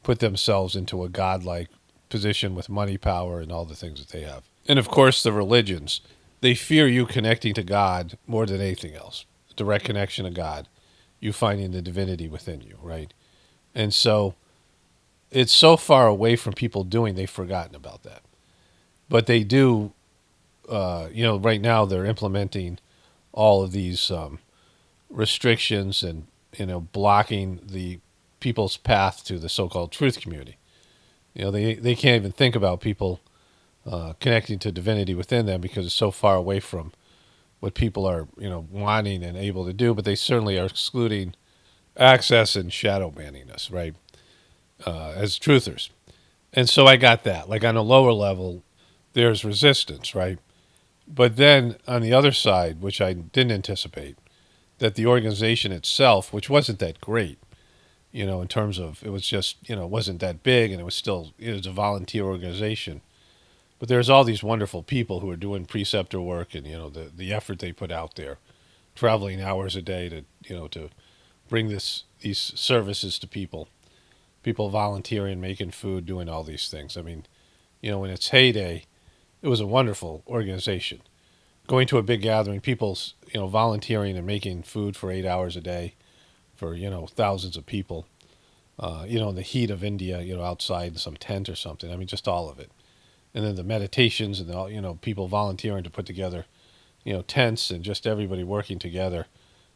put themselves into a godlike position with money, power, and all the things that they have. And of course, the religions, they fear you connecting to God more than anything else. Direct connection to God, you finding the divinity within you, right? And so it's so far away from people doing, they've forgotten about that. But they do, right now they're implementing all of these restrictions and, blocking the people's path to the so-called truth community. They can't even think about people connecting to divinity within them because it's so far away from what people are, wanting and able to do. But they certainly are excluding access and shadow banning us, right, as truthers. And so I got that. Like on a lower level, there's resistance, right? But then on the other side, which I didn't anticipate, that the organization itself, which wasn't that great, in terms of it was just, it wasn't that big and it was a volunteer organization. But there's all these wonderful people who are doing preceptor work and, the effort they put out there, traveling hours a day to, to bring these services to people volunteering, making food, doing all these things. I mean, in its heyday, it was a wonderful organization. Going to a big gathering, people's, volunteering and making food for 8 hours a day for, thousands of people, in the heat of India, outside in some tent or something. I mean, just all of it. And then the meditations and all, people volunteering to put together, tents and just everybody working together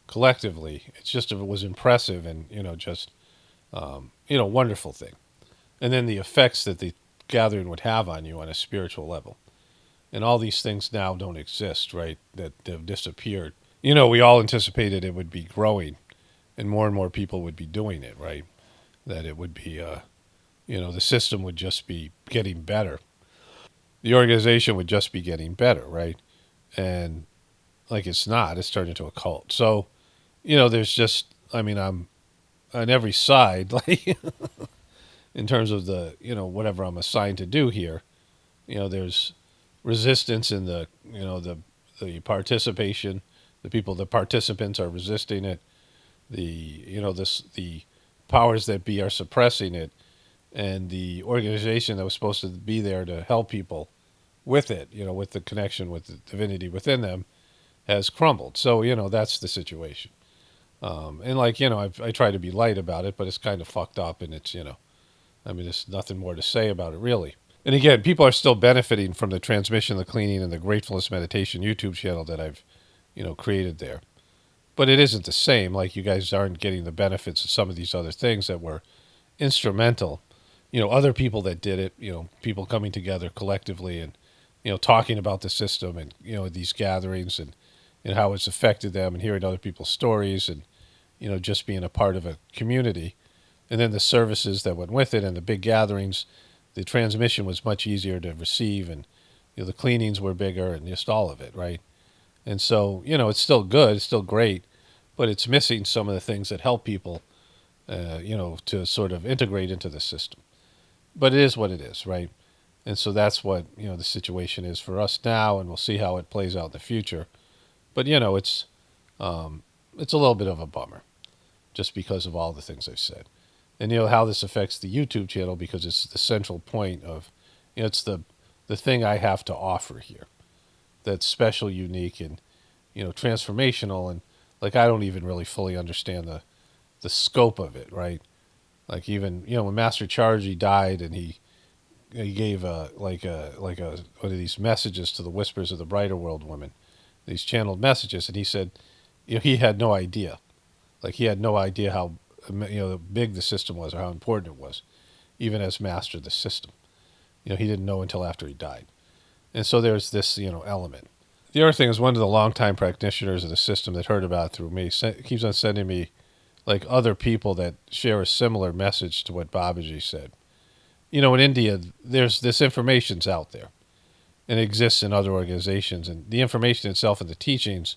collectively. It was impressive and, just, wonderful thing. And then the effects that the gathering would have on you on a spiritual level. And all these things now don't exist, right? That have disappeared. We all anticipated it would be growing and more people would be doing it, right? That it would be, the system would just be getting better. The organization would just be getting better, right? And like it's not, it's turned into a cult. So, there's just, I mean, I'm on every side, like in terms of the, whatever I'm assigned to do here, there's resistance in the participation, the participants are resisting it, the powers that be are suppressing it, and the organization that was supposed to be there to help people with it, with the connection with the divinity within them, has crumbled. So, that's the situation. And like, I try to be light about it, but it's kind of fucked up and it's, I mean, there's nothing more to say about it really. And again, people are still benefiting from the transmission, the cleaning, and the Gratefulness Meditation YouTube channel that I've, created there. But it isn't the same. Like you guys aren't getting the benefits of some of these other things that were instrumental. Other people that did it, people coming together collectively and, talking about the system and, these gatherings and how it's affected them and hearing other people's stories and, just being a part of a community. And then the services that went with it and the big gatherings, the transmission was much easier to receive and, the cleanings were bigger and just all of it, right? And so, it's still good, it's still great, but it's missing some of the things that help people, to sort of integrate into the system. But it is what it is, right? And so that's what, the situation is for us now, and we'll see how it plays out in the future. But, it's a little bit of a bummer just because of all the things I've said. And, how this affects the YouTube channel because it's the central point of, it's the thing I have to offer here that's special, unique, and, transformational. And, like, I don't even really fully understand the scope of it, right? Like even when Master Chargy died and he gave like a one of these messages to the Whispers of the Brighter World women, these channeled messages, and he said, he had no idea, like he had no idea how big the system was or how important it was, even as master of the system. He didn't know until after he died, and so there's this element. The other thing is one of the longtime practitioners of the system that heard about it through me keeps on sending me like other people that share a similar message to what Babaji said. In India, there's this information's out there and it exists in other organizations, and the information itself and the teachings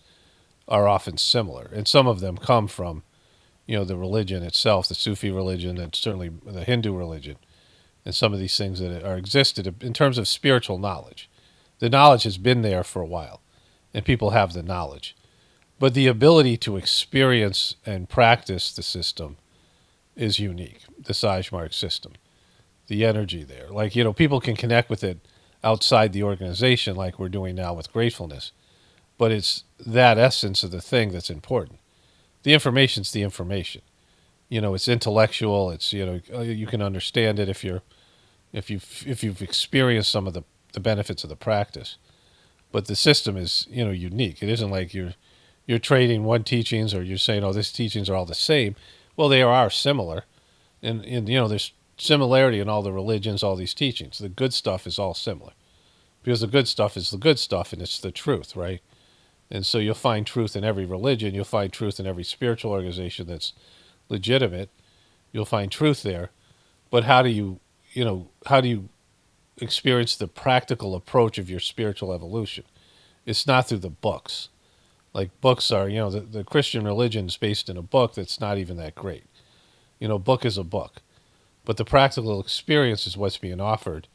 are often similar, and some of them come from, the religion itself, the Sufi religion, and certainly the Hindu religion, and some of these things that are existed in terms of spiritual knowledge. The knowledge has been there for a while, and people have the knowledge. But the ability to experience and practice the system is unique, the Sajmark system. The energy there. Like, people can connect with it outside the organization like we're doing now with Gratefulness. But it's that essence of the thing that's important. The information's the information. It's intellectual. It's, you can understand it if you've experienced some of the benefits of the practice. But the system is, unique. It isn't like you're trading one teachings or you're saying, oh, these teachings are all the same. Well, they are similar. And there's similarity in all the religions, all these teachings. The good stuff is all similar. Because the good stuff is the good stuff and it's the truth, right? And so you'll find truth in every religion. You'll find truth in every spiritual organization that's legitimate. You'll find truth there. But how do you experience the practical approach of your spiritual evolution? It's not through the books. Like books are, the Christian religion is based in a book that's not even that great. book is a book. But the practical experience is what's being offered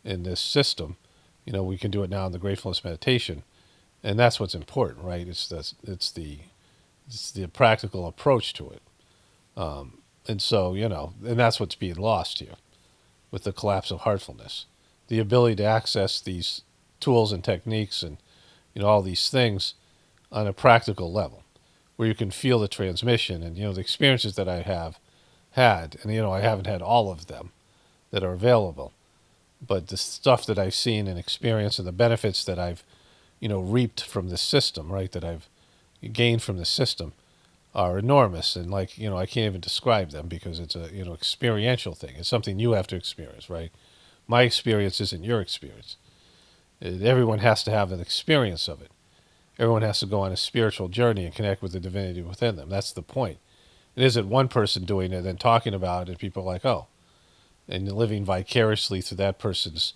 in this system. We can do it now in the Gratefulness meditation, and that's what's important, right? It's the practical approach to it. And so, and that's what's being lost here with the collapse of heartfulness. The ability to access these tools and techniques and, all these things on a practical level where you can feel the transmission and, the experiences that I have had. And, I haven't had all of them that are available, but the stuff that I've seen and experienced and the benefits that I've, reaped from this system, right, that I've gained from the system are enormous. And I can't even describe them because it's a, experiential thing. It's something you have to experience, right? My experience isn't your experience. Everyone has to have an experience of it. Everyone has to go on a spiritual journey and connect with the divinity within them. That's the point. It isn't one person doing it and talking about it and people are like, oh, and living vicariously through that person's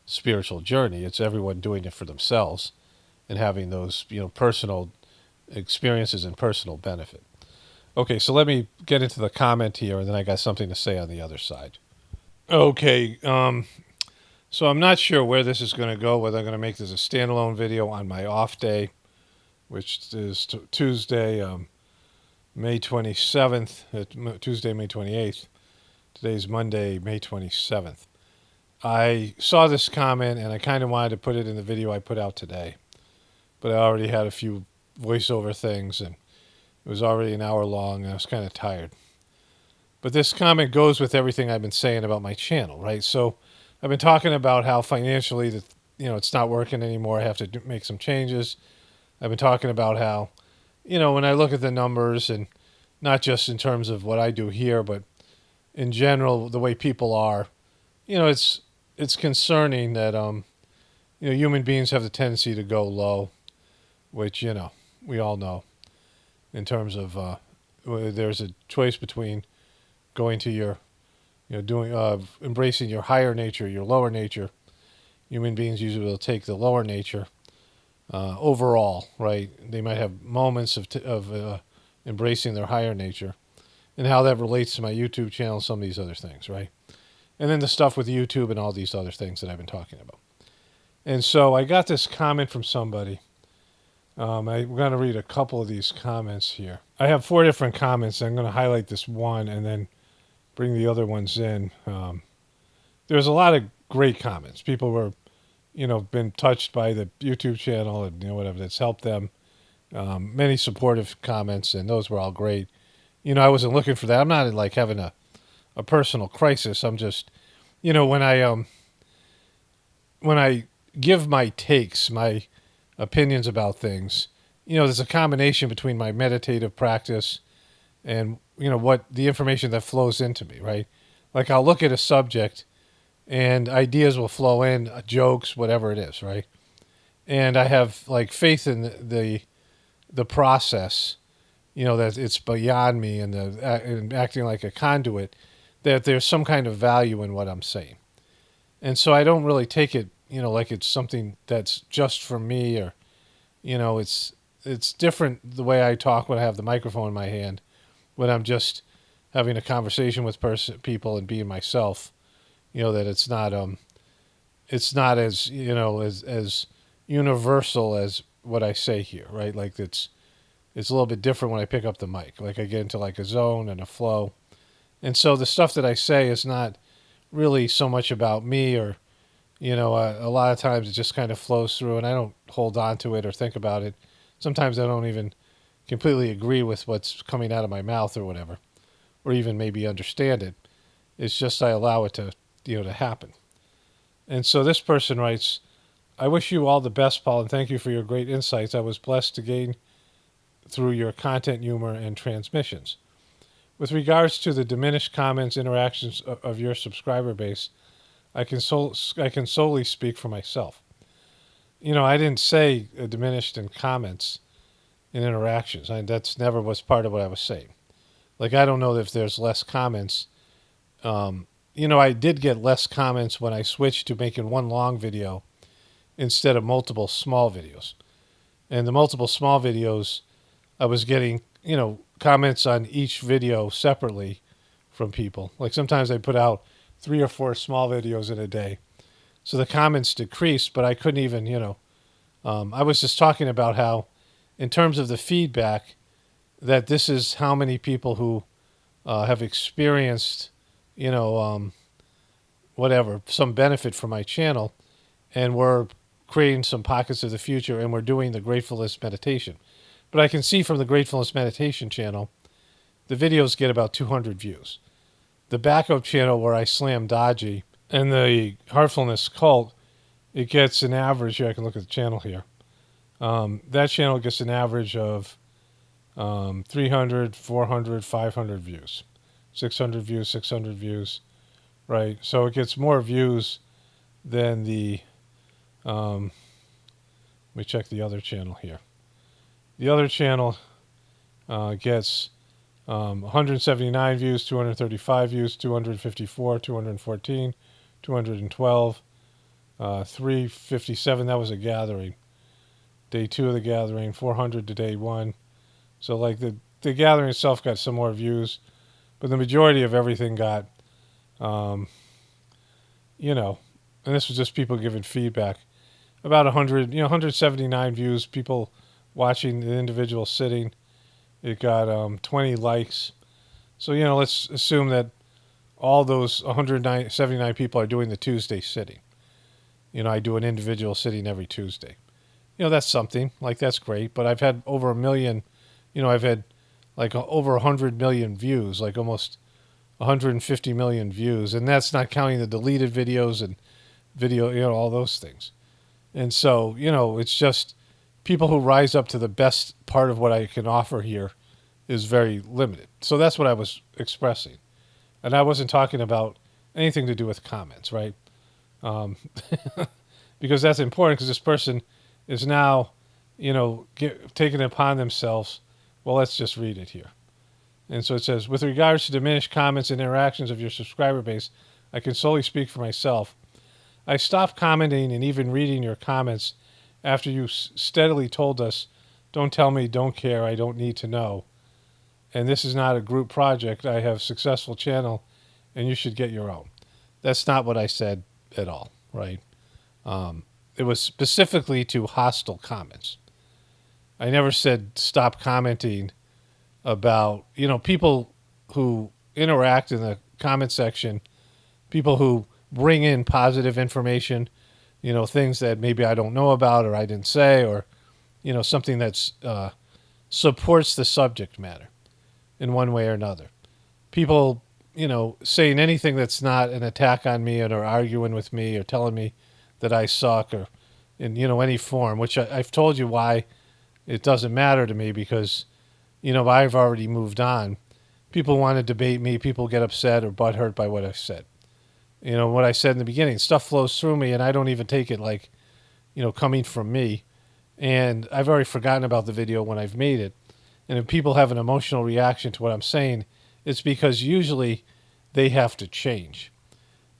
spiritual journey. It's everyone doing it for themselves and having those, personal experiences and personal benefit. Okay, so let me get into the comment here, and then I got something to say on the other side. Okay, so I'm not sure where this is going to go, whether I'm going to make this a standalone video on my off day, which is Tuesday, May 27th, Tuesday, May 28th. Today's Monday, May 27th. I saw this comment, and I kind of wanted to put it in the video I put out today, but I already had a few voiceover things, and it was already an hour long, and I was kind of tired. But this comment goes with everything I've been saying about my channel, right? So I've been talking about how financially, it's not working anymore. I have to make some changes. I've been talking about how, when I look at the numbers, and not just in terms of what I do here, but in general, the way people are, it's concerning that, human beings have the tendency to go low, which, we all know. In terms of there's a choice between going to your, embracing your higher nature, your lower nature. Human beings usually will take the lower nature overall, right? They might have moments of embracing their higher nature, and how that relates to my YouTube channel, some of these other things, right? And then the stuff with YouTube and all these other things that I've been talking about. And so I got this comment from somebody. I'm going to read a couple of these comments here. I have 4 different comments. I'm going to highlight this one and then bring the other ones in. There's a lot of great comments. People were, been touched by the YouTube channel and, whatever that's helped them. Many supportive comments, and those were all great. I wasn't looking for that. I'm not like having a personal crisis. I'm just, when I give my takes, my opinions about things, there's a combination between my meditative practice and, what the information that flows into me, right? Like I'll look at a subject and ideas will flow in, jokes, whatever it is, right? And I have like faith in the process, that it's beyond me and acting like a conduit, that there's some kind of value in what I'm saying. And so I don't really take it, like it's something that's just for me, or, it's different the way I talk when I have the microphone in my hand, when I'm just having a conversation with people and being myself, that it's not as, as universal as what I say here, right? Like it's a little bit different when I pick up the mic, like I get into like a zone and a flow. And so the stuff that I say is not really so much about me, or, a lot of times it just kind of flows through and I don't hold on to it or think about it. Sometimes I don't even completely agree with what's coming out of my mouth or whatever, or even maybe understand it. It's just I allow it to, to happen. And so this person writes, I wish you all the best, Paul, and thank you for your great insights. I was blessed to gain through your content, humor, and transmissions. With regards to the diminished comments, interactions of your subscriber base, I can solely speak for myself. I didn't say diminished in comments and interactions. That's never was part of what I was saying. Like, I don't know if there's less comments. I did get less comments when I switched to making one long video instead of multiple small videos. And the multiple small videos, I was getting, comments on each video separately from people. Like sometimes I put out 3 or 4 small videos in a day. So the comments decreased, but I couldn't even, I was just talking about how, in terms of the feedback, that this is how many people who have experienced, you know, whatever, some benefit from my channel, and we're creating some pockets of the future, and we're doing the Gratefulness meditation. But I can see from the Gratefulness meditation channel, the videos get about 200 views. The backup channel where I slam Dodgy and the Heartfulness cult, it gets an average. Here, I can look at the channel here. That channel gets an average of 300, 400, 500 views, 600 views, 600 views, right? So it gets more views than the, let me check the other channel here. The other channel gets 179 views, 235 views, 254, 214, 212, 357. That was a gathering. Day 2 of the gathering, 400 to day 1. So like the gathering itself got some more views, but the majority of everything got, and this was just people giving feedback. About 100, 179 views, people watching the individual sitting. It got 20 likes. So, let's assume that all those 179 people are doing the Tuesday sitting. I do an individual sitting every Tuesday. That's something. Like, that's great. But I've had over 1 million, I've had like over 100 million views, like almost 150 million views. And that's not counting the deleted videos and video, all those things. And so, it's just people who rise up to the best part of what I can offer here is very limited. So that's what I was expressing. And I wasn't talking about anything to do with comments, right? Because that's important, because this person is now, taking it upon themselves. Well, let's just read it here. And so it says, with regards to diminished comments and interactions of your subscriber base, I can solely speak for myself. I stopped commenting and even reading your comments after you steadily told us, don't tell me, don't care, I don't need to know. And this is not a group project. I have a successful channel, and you should get your own. That's not what I said at all, right? It was specifically to hostile comments. I never said stop commenting about, people who interact in the comment section, people who bring in positive information, things that maybe I don't know about or I didn't say, or, something that's supports the subject matter in one way or another. People, saying anything that's not an attack on me or arguing with me or telling me that I suck or in, any form, which I've told you why it doesn't matter to me, because, I've already moved on. People want to debate me. People get upset or butthurt by what I've said. What I said in the beginning, stuff flows through me and I don't even take it like, coming from me. And I've already forgotten about the video when I've made it. And if people have an emotional reaction to what I'm saying, it's because usually they have to change.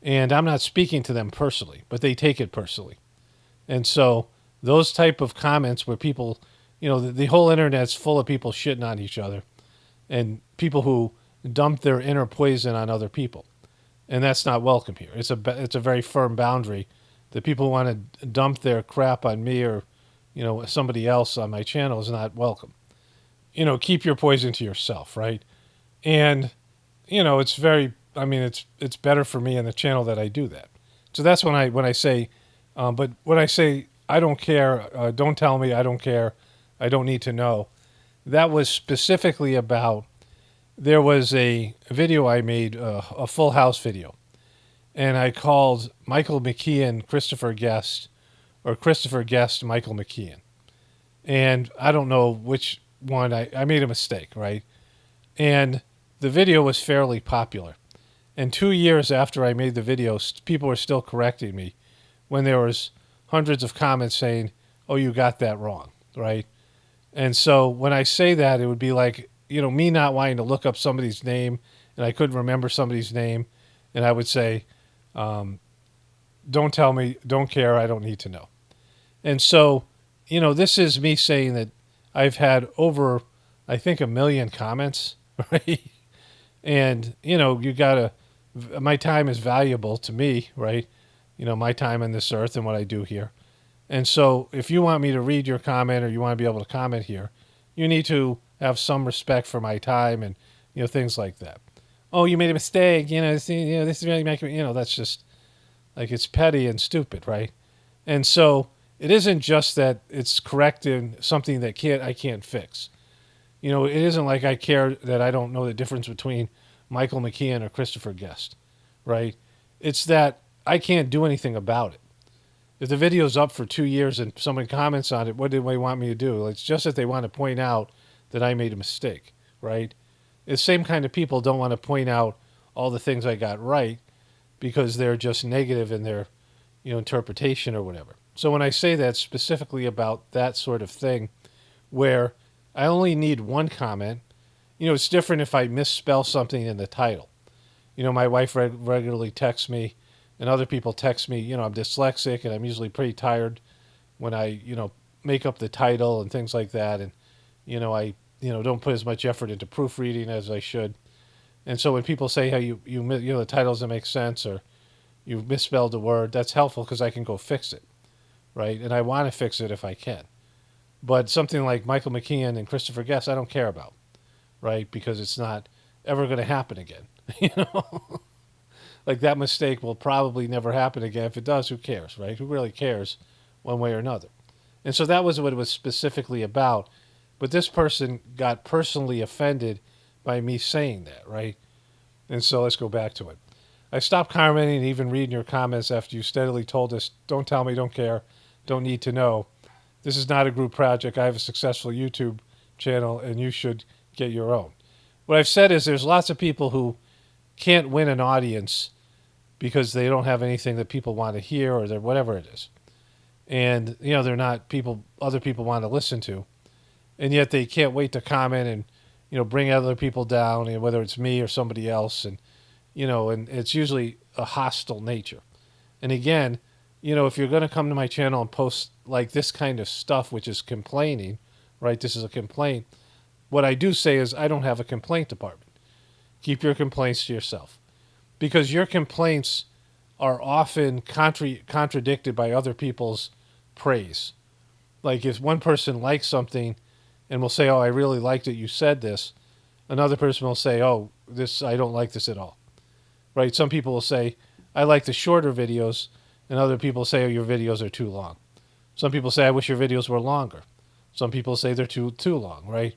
And I'm not speaking to them personally, but they take it personally. And so those type of comments where people, the whole internet's full of people shitting on each other and people who dump their inner poison on other people. And that's not welcome here. It's a very firm boundary that people want to dump their crap on me or, somebody else on my channel is not welcome. Keep your poison to yourself, right? And, it's it's better for me and the channel that I do that. So that's when I say, but when I say, I don't care, don't tell me, I don't care, I don't need to know, that was specifically about, there was a video I made, a Full House video, and I called Michael McKeon Christopher Guest, or Christopher Guest Michael McKeon. And I don't know which one, I made a mistake, right? And the video was fairly popular. And 2 years after I made the video, people were still correcting me when there was hundreds of comments saying, oh, you got that wrong, right? And so when I say that, it would be like, me not wanting to look up somebody's name, and I couldn't remember somebody's name, and I would say, don't tell me, don't care, I don't need to know. And so, this is me saying that I've had over, I think, 1 million comments, right? And, my time is valuable to me, right? My time on this earth and what I do here. And so if you want me to read your comment or you want to be able to comment here, you need to have some respect for my time and, things like that. Oh, you made a mistake. This is really making, that's just like it's petty and stupid, right? And so it isn't just that it's correcting something that I can't fix. It isn't like I care that I don't know the difference between Michael McKeon or Christopher Guest, right? It's that I can't do anything about it. If the video's up for 2 years and someone comments on it, what do they want me to do? It's just that they want to point out that I made a mistake, right? The same kind of people don't want to point out all the things I got right because they're just negative in their, interpretation or whatever. So when I say that specifically about that sort of thing, where I only need one comment, it's different if I misspell something in the title. My wife regularly texts me, and other people text me. I'm dyslexic, and I'm usually pretty tired when I, make up the title and things like that. And, I, don't put as much effort into proofreading as I should. And so when people say how the title doesn't make sense or you've misspelled a word, that's helpful because I can go fix it, right? And I want to fix it if I can. But something like Michael McKeon and Christopher Guest, I don't care about, right? Because it's not ever going to happen again, Like that mistake will probably never happen again. If it does, who cares, right? Who really cares one way or another? And so that was what it was specifically about. But this person got personally offended by me saying that, right? And so let's go back to it. I stopped commenting and even reading your comments after you steadily told us, don't tell me, don't care, don't need to know. This is not a group project. I have a successful YouTube channel and you should get your own. What I've said is there's lots of people who can't win an audience because they don't have anything that people want to hear or whatever it is. And, they're not people other people want to listen to. And yet they can't wait to comment and, bring other people down, whether it's me or somebody else. And, and it's usually a hostile nature. And again, if you're going to come to my channel and post like this kind of stuff, which is complaining, right? This is a complaint. What I do say is I don't have a complaint department. Keep your complaints to yourself. Because your complaints are often contradicted by other people's praise. Like if one person likes something and will say, oh, I really liked it, you said this, another person will say, oh, I don't like this at all. Right? Some people will say, I like the shorter videos, and other people say, oh, your videos are too long. Some people say, I wish your videos were longer. Some people say they're too long, right?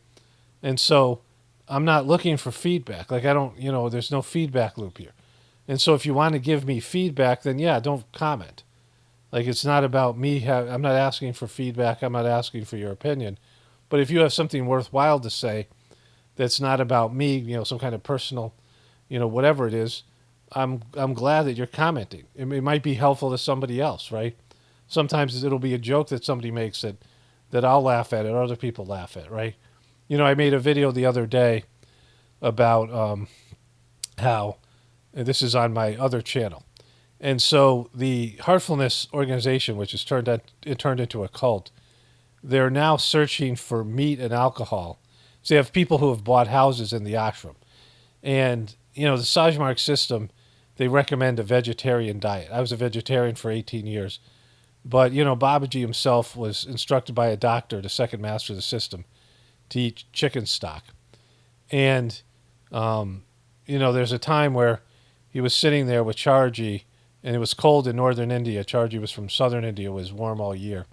And so I'm not looking for feedback. Like I don't, there's no feedback loop here. And so if you want to give me feedback, then yeah, don't comment. Like it's not about me. I'm not asking for feedback. I'm not asking for your opinion. But if you have something worthwhile to say that's not about me, some kind of personal, whatever it is, I'm glad that you're commenting. It might be helpful to somebody else, right? Sometimes it'll be a joke that somebody makes that I'll laugh at or other people laugh at, right? I made a video the other day about how, and this is on my other channel. And so the Heartfulness organization, which has turned into a cult, they're now searching for meat and alcohol. So you have people who have bought houses in the ashram. And, the Sajmark system, they recommend a vegetarian diet. I was a vegetarian for 18 years. But, Babaji himself was instructed by a doctor, the second master of the system, to eat chicken stock. And, there's a time where he was sitting there with Charji, and it was cold in northern India. Charji was from southern India. It was warm all year.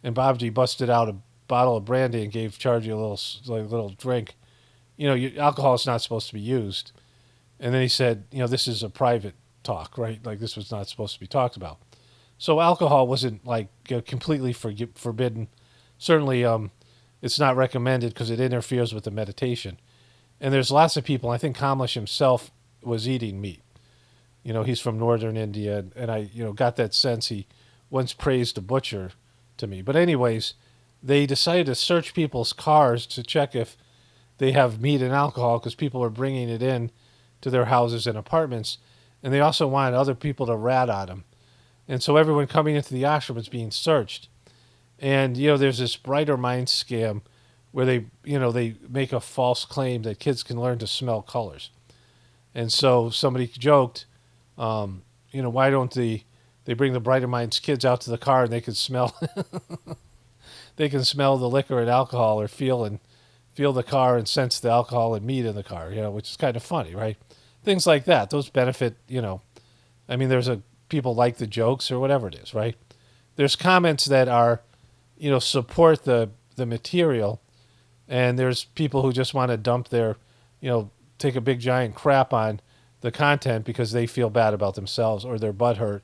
And Babaji busted out a bottle of brandy and gave Charji a little drink. Alcohol is not supposed to be used. And then he said, this is a private talk, right? Like this was not supposed to be talked about. So alcohol wasn't completely forbidden. Certainly, it's not recommended because it interferes with the meditation. And there's lots of people. I think Kamlesh himself was eating meat. He's from northern India, and I, got that sense he once praised a butcher to me. But anyways, they decided to search people's cars to check if they have meat and alcohol because people are bringing it in to their houses and apartments. And they also wanted other people to rat on them. And so everyone coming into the ashram is being searched. And, there's this Brighter Mind scam where they make a false claim that kids can learn to smell colors. And so somebody joked, why don't they bring the Brighter Minds kids out to the car and they can smell they can smell the liquor and alcohol, or feel the car and sense the alcohol and meat in the car, which is kind of funny, right? Things like that. Those benefit, I mean, people like the jokes or whatever it is, right? There's comments that are, support the material, and there's people who just want to dump their, take a big giant crap on the content because they feel bad about themselves, or their butt hurt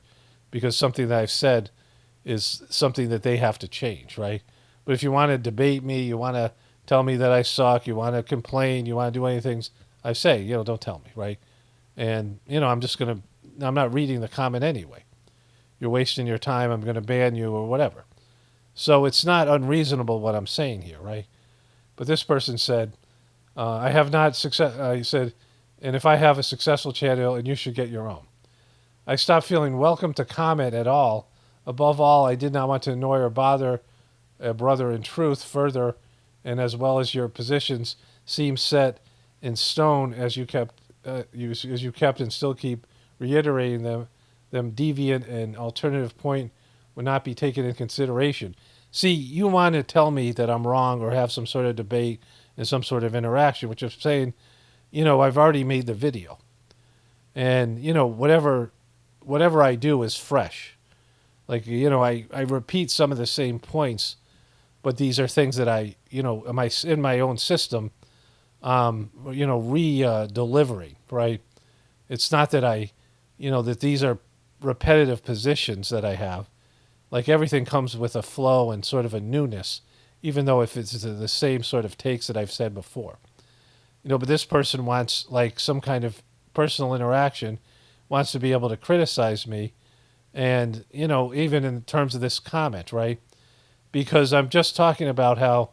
because something that I've said is something that they have to change, right? But if you want to debate me, you want to tell me that I suck, you want to complain, you want to do anything I say, don't tell me, right? And, I'm not reading the comment anyway. You're wasting your time, I'm going to ban you or whatever. So it's not unreasonable what I'm saying here, right? But this person said, I have not he said, and if I have a successful channel, and you should get your own. I stopped feeling welcome to comment at all. Above all, I did not want to annoy or bother a brother in truth further, and as well as your positions seem set in stone, as you kept and still keep reiterating them deviant and alternative point would not be taken in consideration. See, you want to tell me that I'm wrong or have some sort of debate and some sort of interaction, which is saying, I've already made the video, and whatever I do is fresh. Like, I repeat some of the same points, but these are things that I, in my own system, delivering, right? It's not that that these are repetitive positions that I have. Like, everything comes with a flow and sort of a newness, even though if it's the same sort of takes that I've said before. But this person wants, like, some kind of personal interaction, wants to be able to criticize me, and, even in terms of this comment, right? Because I'm just talking about how,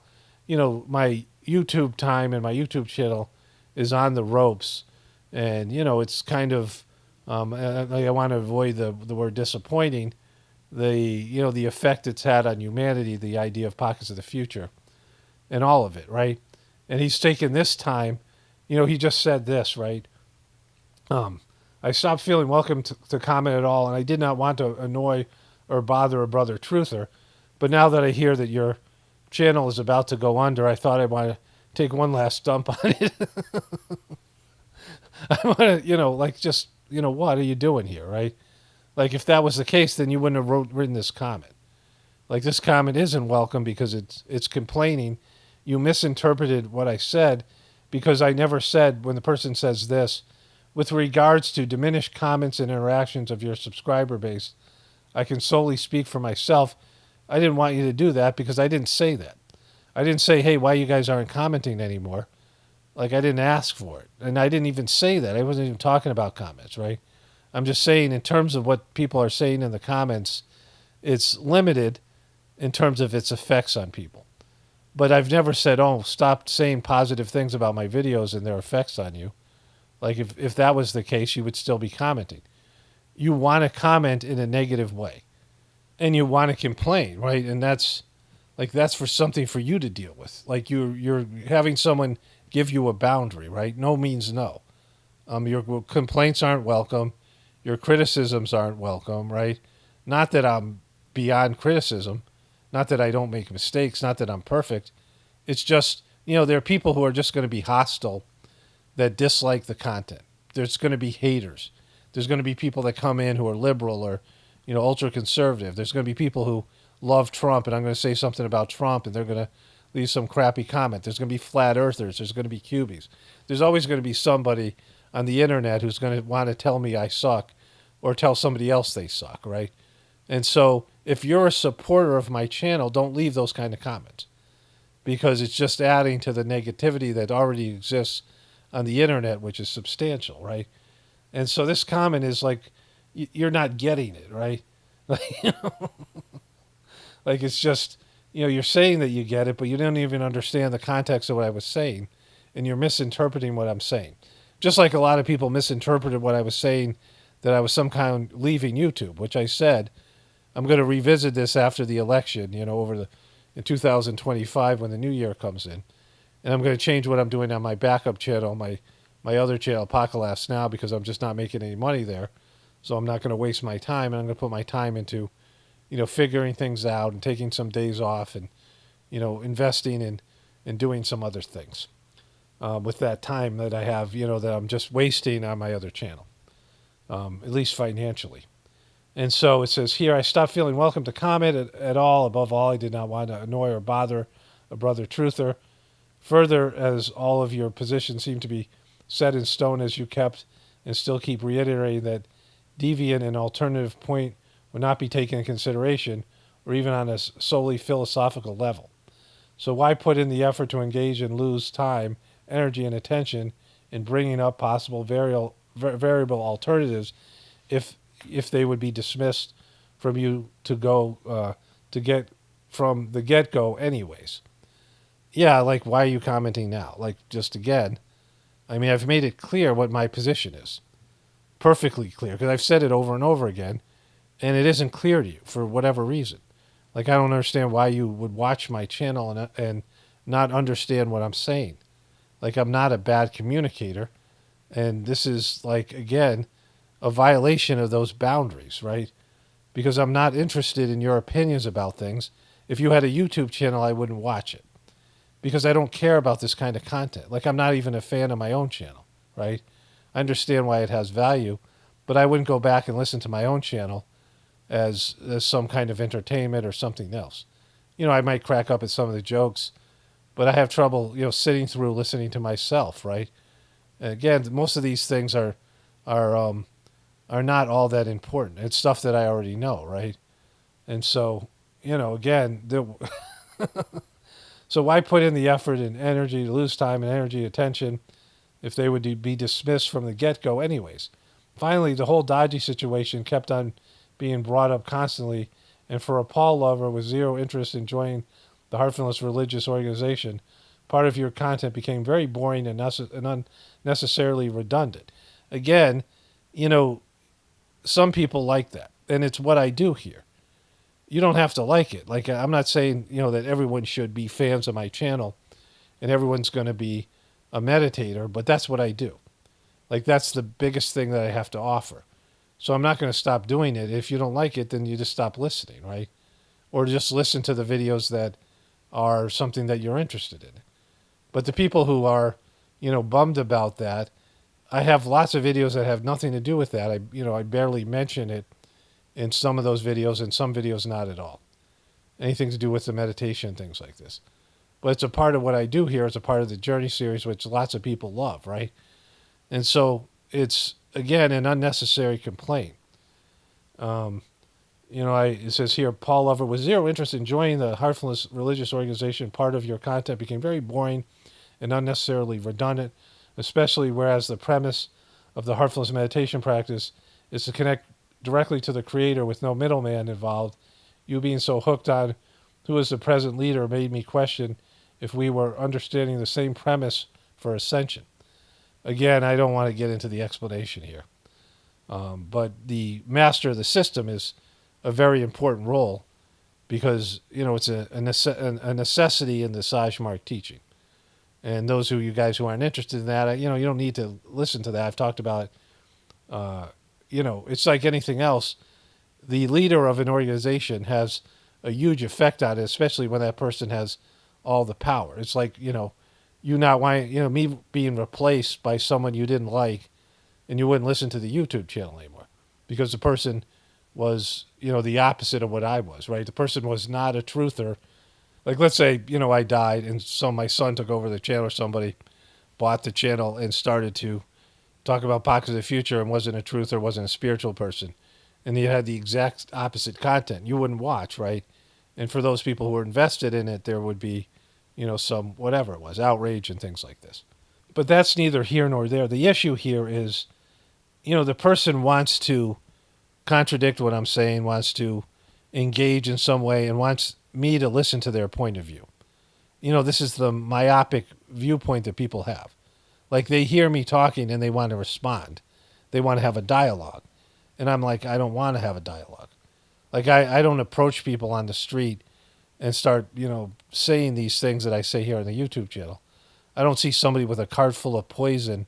my YouTube time and my YouTube channel is on the ropes, and, it's kind of, I want to avoid the word disappointing, the effect it's had on humanity, the idea of pockets of the future, and all of it, right? And he's taken this time, he just said this, right? I stopped feeling welcome to comment at all, and I did not want to annoy or bother a brother truther. But now that I hear that your channel is about to go under, I thought I want to take one last dump on it. I want to, what are you doing here, right? Like, if that was the case, then you wouldn't have written this comment. Like, this comment isn't welcome because it's complaining. You misinterpreted what I said, because I never said, when the person says this, with regards to diminished comments and interactions of your subscriber base, I can solely speak for myself. I didn't want you to do that because I didn't say that. I didn't say, hey, why you guys aren't commenting anymore? Like, I didn't ask for it. And I didn't even say that. I wasn't even talking about comments, right? I'm just saying, in terms of what people are saying in the comments, it's limited in terms of its effects on people. But I've never said, oh, stop saying positive things about my videos and their effects on you. Like, if that was the case, you would still be commenting. You want to comment in a negative way. And you want to complain, right? And that's for something for you to deal with. Like, you're having someone give you a boundary, right? No means no. Your complaints aren't welcome. Your criticisms aren't welcome, right? Not that I'm beyond criticism. Not that I don't make mistakes. Not that I'm perfect. It's just, there are people who are just going to be hostile, that dislike the content. There's going to be haters. There's going to be people that come in who are liberal or, ultra conservative. There's going to be people who love Trump, and I'm going to say something about Trump, and they're going to leave some crappy comment. There's going to be flat earthers. There's going to be cubies. There's always going to be somebody on the internet who's going to want to tell me I suck, or tell somebody else they suck, right? And so if you're a supporter of my channel, don't leave those kind of comments, because it's just adding to the negativity that already exists on the internet, which is substantial, right? And so this comment is like, you're not getting it, right? Like, like, it's just, you're saying that you get it, but you don't even understand the context of what I was saying, and you're misinterpreting what I'm saying. Just like a lot of people misinterpreted what I was saying, that I was some kind of leaving YouTube, which I said, I'm going to revisit this after the election, in 2025 when the new year comes in. And I'm going to change what I'm doing on my backup channel, my my other channel, Apocalypse Now, because I'm just not making any money there. So I'm not going to waste my time, and I'm going to put my time into, figuring things out and taking some days off and, investing in doing some other things with that time that I have, that I'm just wasting on my other channel, at least financially. And so it says here, I stopped feeling welcome to comment at all. Above all, I did not want to annoy or bother a brother truther. Further, as all of your positions seem to be set in stone, as you kept and still keep reiterating that deviant and alternative point would not be taken into consideration, or even on a solely philosophical level. So why put in the effort to engage and lose time, energy, and attention in bringing up possible variable alternatives if they would be dismissed from you to get from the get-go anyways? Yeah, like, why are you commenting now? Like, just again, I mean, I've made it clear what my position is. Perfectly clear, because I've said it over and over again, and it isn't clear to you for whatever reason. Like, I don't understand why you would watch my channel and not understand what I'm saying. Like, I'm not a bad communicator, and this is, like, again, a violation of those boundaries, right? Because I'm not interested in your opinions about things. If you had a YouTube channel, I wouldn't watch it, because I don't care about this kind of content. Like, I'm not even a fan of my own channel, right? I understand why it has value, but I wouldn't go back and listen to my own channel as some kind of entertainment or something else. I might crack up at some of the jokes, but I have trouble, sitting through listening to myself, right? And again, most of these things are not all that important. It's stuff that I already know, right? And so, again, so why put in the effort and energy to lose time and energy, attention, if they would be dismissed from the get-go anyways? Finally, the whole dodgy situation kept on being brought up constantly, and for a Paul lover with zero interest in joining the Heartfulness religious organization, part of your content became very boring and unnecessarily redundant. Again, some people like that, and it's what I do here. You don't have to like it. Like, I'm not saying, that everyone should be fans of my channel and everyone's going to be a meditator, but that's what I do. Like, that's the biggest thing that I have to offer. So I'm not going to stop doing it. If you don't like it, then you just stop listening, right? Or just listen to the videos that are something that you're interested in. But the people who are, bummed about that, I have lots of videos that have nothing to do with that. I barely mention it in some of those videos, and some videos not at all. Anything to do with the meditation, things like this. But it's a part of what I do here. It's a part of the Journey series, which lots of people love, right? And so it's, again, an unnecessary complaint. It says here, Paul Lover, with zero interest in joining the Heartfulness religious organization, part of your content became very boring and unnecessarily redundant, especially whereas the premise of the Heartfulness meditation practice is to connect directly to the Creator with no middleman involved. You being so hooked on who is the present leader made me question if we were understanding the same premise for ascension. Again, I don't want to get into the explanation here. But the master of the system is a very important role because, it's a necessity in the Sajmark teaching. And those of you guys who aren't interested in that, you don't need to listen to that. I've talked about, it's like anything else. The leader of an organization has a huge effect on it, especially when that person has all the power. It's like, you not wanting, me being replaced by someone you didn't like, and you wouldn't listen to the YouTube channel anymore because the person was, the opposite of what I was, right? The person was not a truther. Like, let's say, I died and so my son took over the channel, or somebody bought the channel and started to talk about pockets of the future and wasn't a truther, wasn't a spiritual person. And you had the exact opposite content. You wouldn't watch, right? And for those people who were invested in it, there would be, some, whatever it was, outrage and things like this. But that's neither here nor there. The issue here is, the person wants to contradict what I'm saying, wants to engage in some way, and wants me to listen to their point of view. This is the myopic viewpoint that people have. Like, they hear me talking and they want to respond. They want to have a dialogue. And I'm like, I don't want to have a dialogue. Like, I don't approach people on the street and start, saying these things that I say here on the YouTube channel. I don't see somebody with a cart full of poison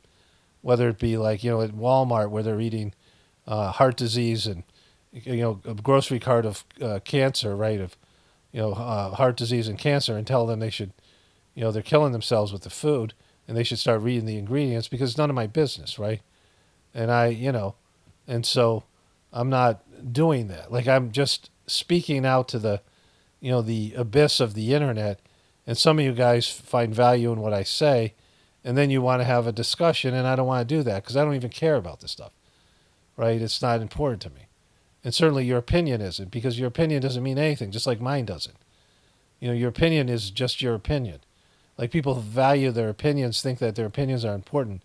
whether it be like, at Walmart where they're eating heart disease and, a grocery cart of cancer, right, of, heart disease and cancer, and tell them they should, they're killing themselves with the food and they should start reading the ingredients because it's none of my business, right? And and so I'm not doing that. Like, I'm just speaking out to the abyss of the internet, and some of you guys find value in what I say, and then you want to have a discussion, and I don't want to do that because I don't even care about this stuff, right? It's not important to me. And certainly your opinion isn't, because your opinion doesn't mean anything, just like mine doesn't. Your opinion is just your opinion. Like, people who value their opinions think that their opinions are important,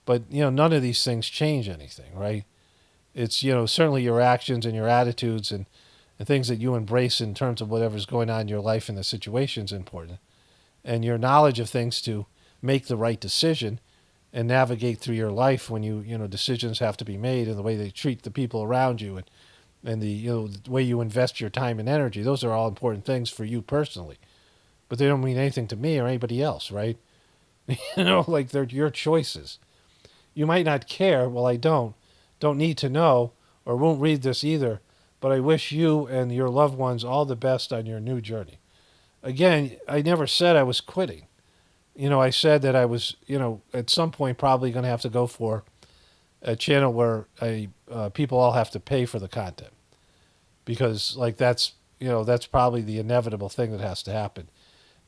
but, none of these things change anything, right? It's, certainly your actions and your attitudes and things that you embrace in terms of whatever's going on in your life and the situation is important. And your knowledge of things to make the right decision and navigate through your life when decisions have to be made, and the way they treat the people around you, and the way you invest your time and energy. Those are all important things for you personally, but they don't mean anything to me or anybody else, right? Like, they're your choices. You might not care. Well, I don't need to know, or won't read this either, but I wish you and your loved ones all the best on your new journey. Again, I never said I was quitting. I said that I was, at some point probably going to have to go for a channel where people all have to pay for the content, because like that's probably the inevitable thing that has to happen,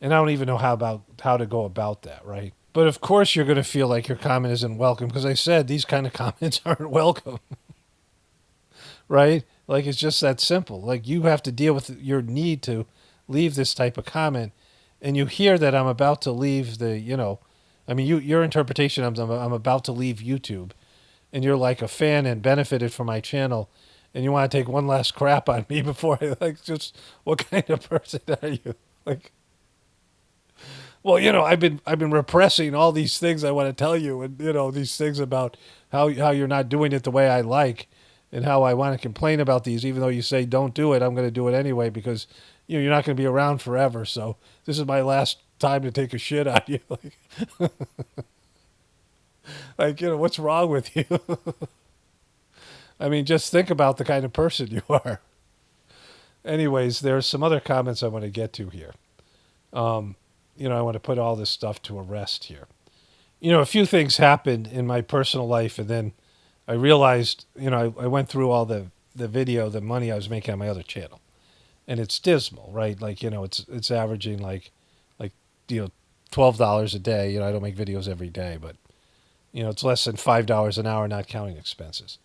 and I don't even know how to go about that, right? But of course you're going to feel like your comment isn't welcome, because I said these kind of comments aren't welcome, right? Like, it's just that simple. Like, you have to deal with your need to leave this type of comment, and you hear that I'm about to leave your interpretation, I'm about to leave YouTube, and you're like a fan and benefited from my channel, and you want to take one last crap on me before I, like, just, what kind of person are you? Like, well, I've been repressing all these things I want to tell you, and these things about how you're not doing it the way I like, and how I want to complain about these, even though you say don't do it. I'm going to do it anyway, because you're not going to be around forever. So this is my last time to take a shit on you. Like, what's wrong with you? I mean, just think about the kind of person you are. Anyways, there's some other comments I want to get to here. I want to put all this stuff to a rest here. A few things happened in my personal life, and then I realized, I went through all the money I was making on my other channel, and it's dismal, right? Like, it's averaging like $12 a day. I don't make videos every day, but it's less than $5 an hour, not counting expenses.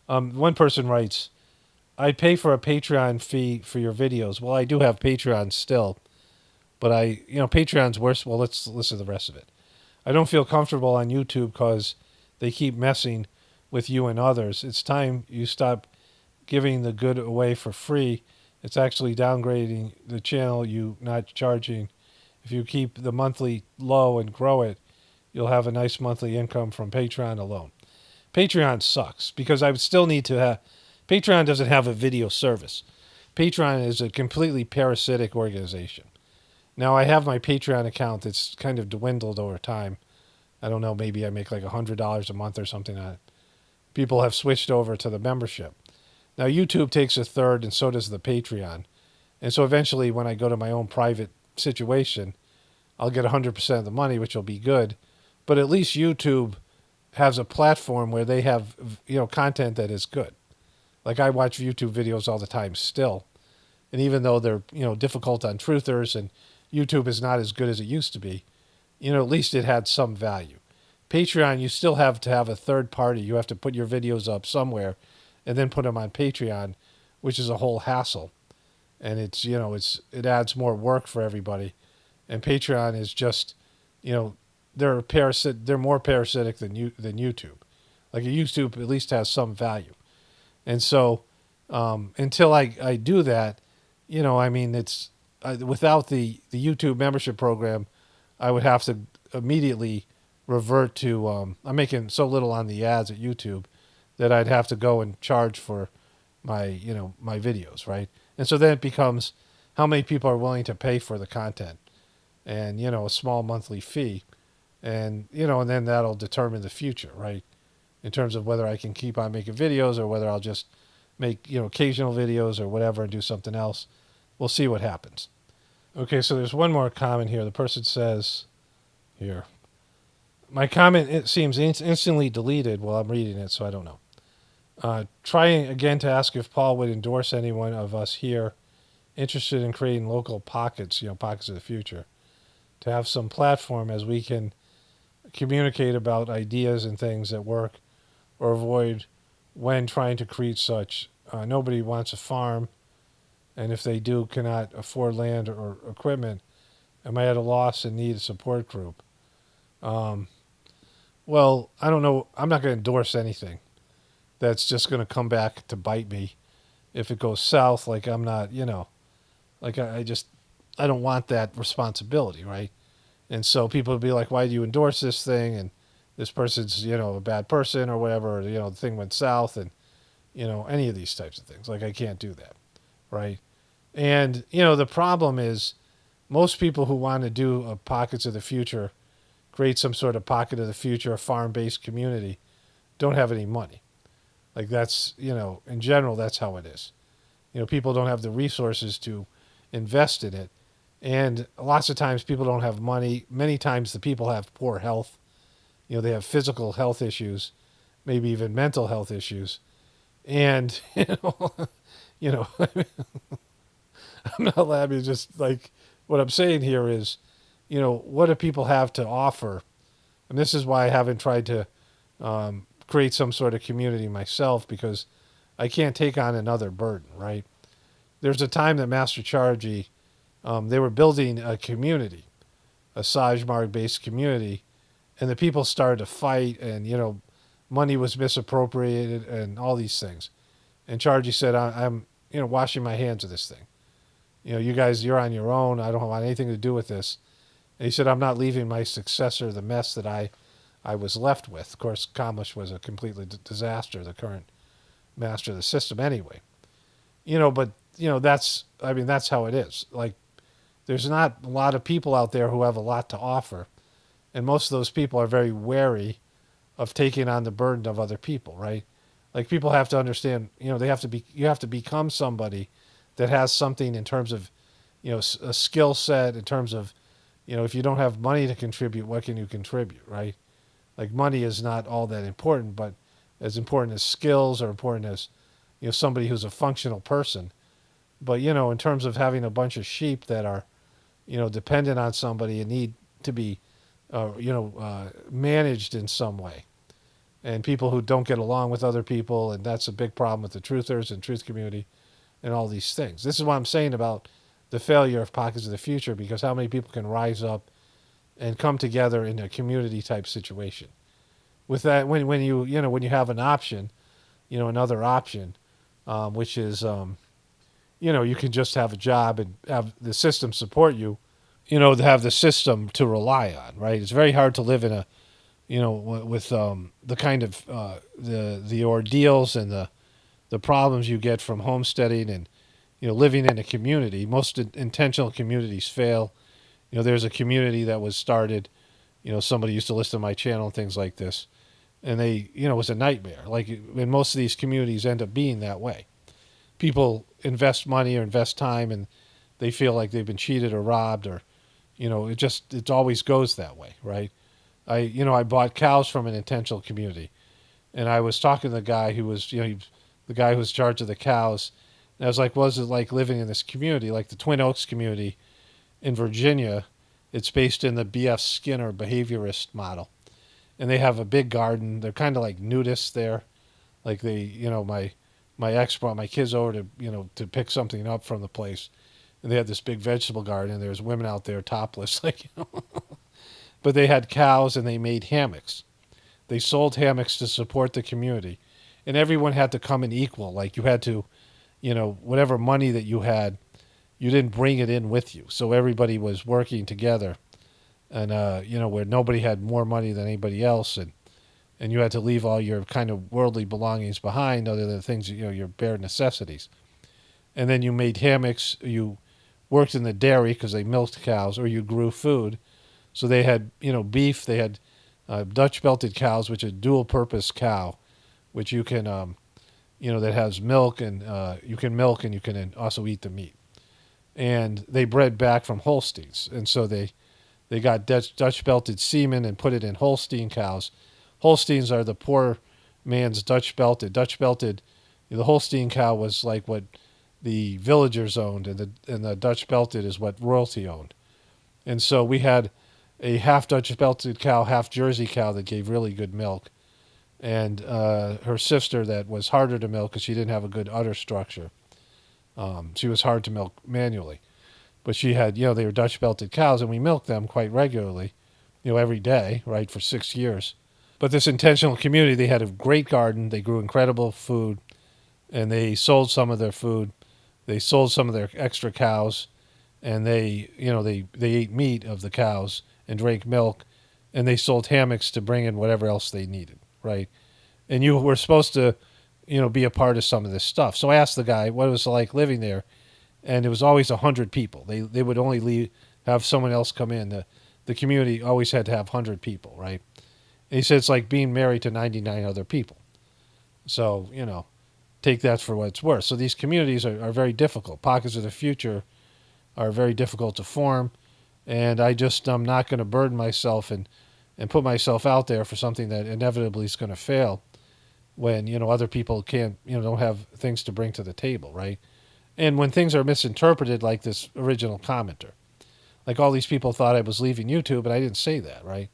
One person writes, I pay for a Patreon fee for your videos. Well, I do have Patreon still, but Patreon's worse. Well, let's listen to the rest of it. I don't feel comfortable on YouTube because they keep messing with you and others. It's time you stop giving the good away for free. It's actually downgrading the channel, you not charging. If you keep the monthly low and grow it, you'll have a nice monthly income from Patreon alone. Patreon sucks, because I would still need to have... Patreon doesn't have a video service. Patreon is a completely parasitic organization. Now, I have my Patreon account that's kind of dwindled over time. I don't know, maybe I make like $100 a month or something on it. People have switched over to the membership. Now, YouTube takes a third, and so does the Patreon. And so eventually, when I go to my own private situation, I'll get 100% of the money, which will be good. But at least YouTube has a platform where they have, content that is good. Like, I watch YouTube videos all the time still. And even though they're, difficult on truthers, and YouTube is not as good as it used to be, at least it had some value. Patreon, you still have to have a third party. You have to put your videos up somewhere and then put them on Patreon, which is a whole hassle. And it's, it adds more work for everybody. And Patreon is just, they're more parasitic than YouTube. Like, YouTube at least has some value. And so until I do that, it's without the YouTube membership program, I would have to immediately revert to, I'm making so little on the ads at YouTube that I'd have to go and charge for my, my videos, right? And so then it becomes how many people are willing to pay for the content, and, a small monthly fee. And, and then that'll determine the future, right? In terms of whether I can keep on making videos or whether I'll just make, occasional videos or whatever and do something else. We'll see what happens. Okay, so there's one more comment here. The person says here, my comment, it seems instantly deleted while I'm reading it, so I don't know. Trying again to ask if Paul would endorse anyone of us here interested in creating local pockets, pockets of the future, to have some platform as we can communicate about ideas and things that work or avoid when trying to create such. Nobody wants a farm, and if they do, cannot afford land or equipment. Am I at a loss and need a support group? Um, well, I don't know. I'm not going to endorse anything that's just going to come back to bite me if it goes south. Like I'm not, like I don't want that responsibility, right? And so people would be like, why do you endorse this thing? And this person's, a bad person or whatever, or, the thing went south and, any of these types of things. Like I can't do that, right? And, the problem is most people who want to do a pockets of the future, create some sort of pocket of the future, a farm-based community, don't have any money. Like that's, in general, that's how it is. People don't have the resources to invest in it. And lots of times people don't have money. Many times the people have poor health. They have physical health issues, maybe even mental health issues. And, you know, I'm not laughing. Just like what I'm saying here is, what do people have to offer? And this is why I haven't tried to create some sort of community myself, because I can't take on another burden, right? There's a time that Master Chargy, they were building a community, a Sajmarg-based community, and the people started to fight, and money was misappropriated, and all these things. And Chargy said, "I'm washing my hands of this thing. You guys, you're on your own. I don't want anything to do with this." And he said, "I'm not leaving my successor the mess that I was left with." Of course, Kamlish was a completely disaster, the current master of the system, anyway. But that's how it is. Like, there's not a lot of people out there who have a lot to offer, and most of those people are very wary of taking on the burden of other people, right? Like people have to understand, you have to become somebody that has something in terms of, a skill set in terms of, if you don't have money to contribute, what can you contribute, right? Like money is not all that important, but as important as skills or important as, somebody who's a functional person. But, in terms of having a bunch of sheep that are, dependent on somebody and need to be, managed in some way. And people who don't get along with other people, and that's a big problem with the truthers and truth community and all these things. This is what I'm saying about the failure of Pockets of the Future, because how many people can rise up and come together in a community type situation? With that, when you have an option, another option, which is you can just have a job and have the system support you, to have the system to rely on, right? It's very hard to live in a, with the kind of the ordeals and the problems you get from homesteading and, living in a community. Most intentional communities fail. There's a community that was started, somebody used to listen to my channel and things like this, and they, it was a nightmare. Like, and most of these communities end up being that way. People invest money or invest time, and they feel like they've been cheated or robbed, or, it always goes that way, right? I bought cows from an intentional community, and I was talking to the guy who was, the guy who was in charge of the cows. And I was like, what is it like living in this community? Like the Twin Oaks community in Virginia, it's based in the B.F. Skinner behaviorist model. And they have a big garden. They're kind of like nudists there. Like they, my ex brought my kids over to, to pick something up from the place. And they had this big vegetable garden, and there's women out there topless, like, But they had cows, and they made hammocks. They sold hammocks to support the community. And everyone had to come in equal. Like you had to, whatever money that you had, you didn't bring it in with you. So everybody was working together. And, where nobody had more money than anybody else. And you had to leave all your kind of worldly belongings behind, other than things, your bare necessities. And then you made hammocks. You worked in the dairy because they milked cows, or you grew food. So they had, beef. They had Dutch belted cows, which is dual purpose cow, which you can, that has milk, and you can milk, and you can also eat the meat. And they bred back from Holsteins, and so they got Dutch belted semen and put it in Holstein cows. Holsteins are the poor man's Dutch belted. Dutch belted, the Holstein cow was like what the villagers owned, and the Dutch belted is what royalty owned. And so we had a half Dutch belted cow, half Jersey cow that gave really good milk, and her sister that was harder to milk because she didn't have a good udder structure. She was hard to milk manually, but she had, they were Dutch belted cows, and we milked them quite regularly, every day, right, for 6 years. But this intentional community, they had a great garden. They grew incredible food, and they sold some of their food. They sold some of their extra cows, and they ate meat of the cows and drank milk, and they sold hammocks to bring in whatever else they needed, right? And you were supposed to, be a part of some of this stuff. So I asked the guy what it was like living there, and it was always 100 people. They would only have someone else come in. The community always had to have 100 people, right? And he said it's like being married to 99 other people. So, take that for what it's worth. So these communities are very difficult. Pockets of the future are very difficult to form, and I'm not going to burden myself and put myself out there for something that inevitably is going to fail when, other people can't, don't have things to bring to the table, right? And when things are misinterpreted, like this original commenter, like all these people thought I was leaving YouTube, but I didn't say that, right?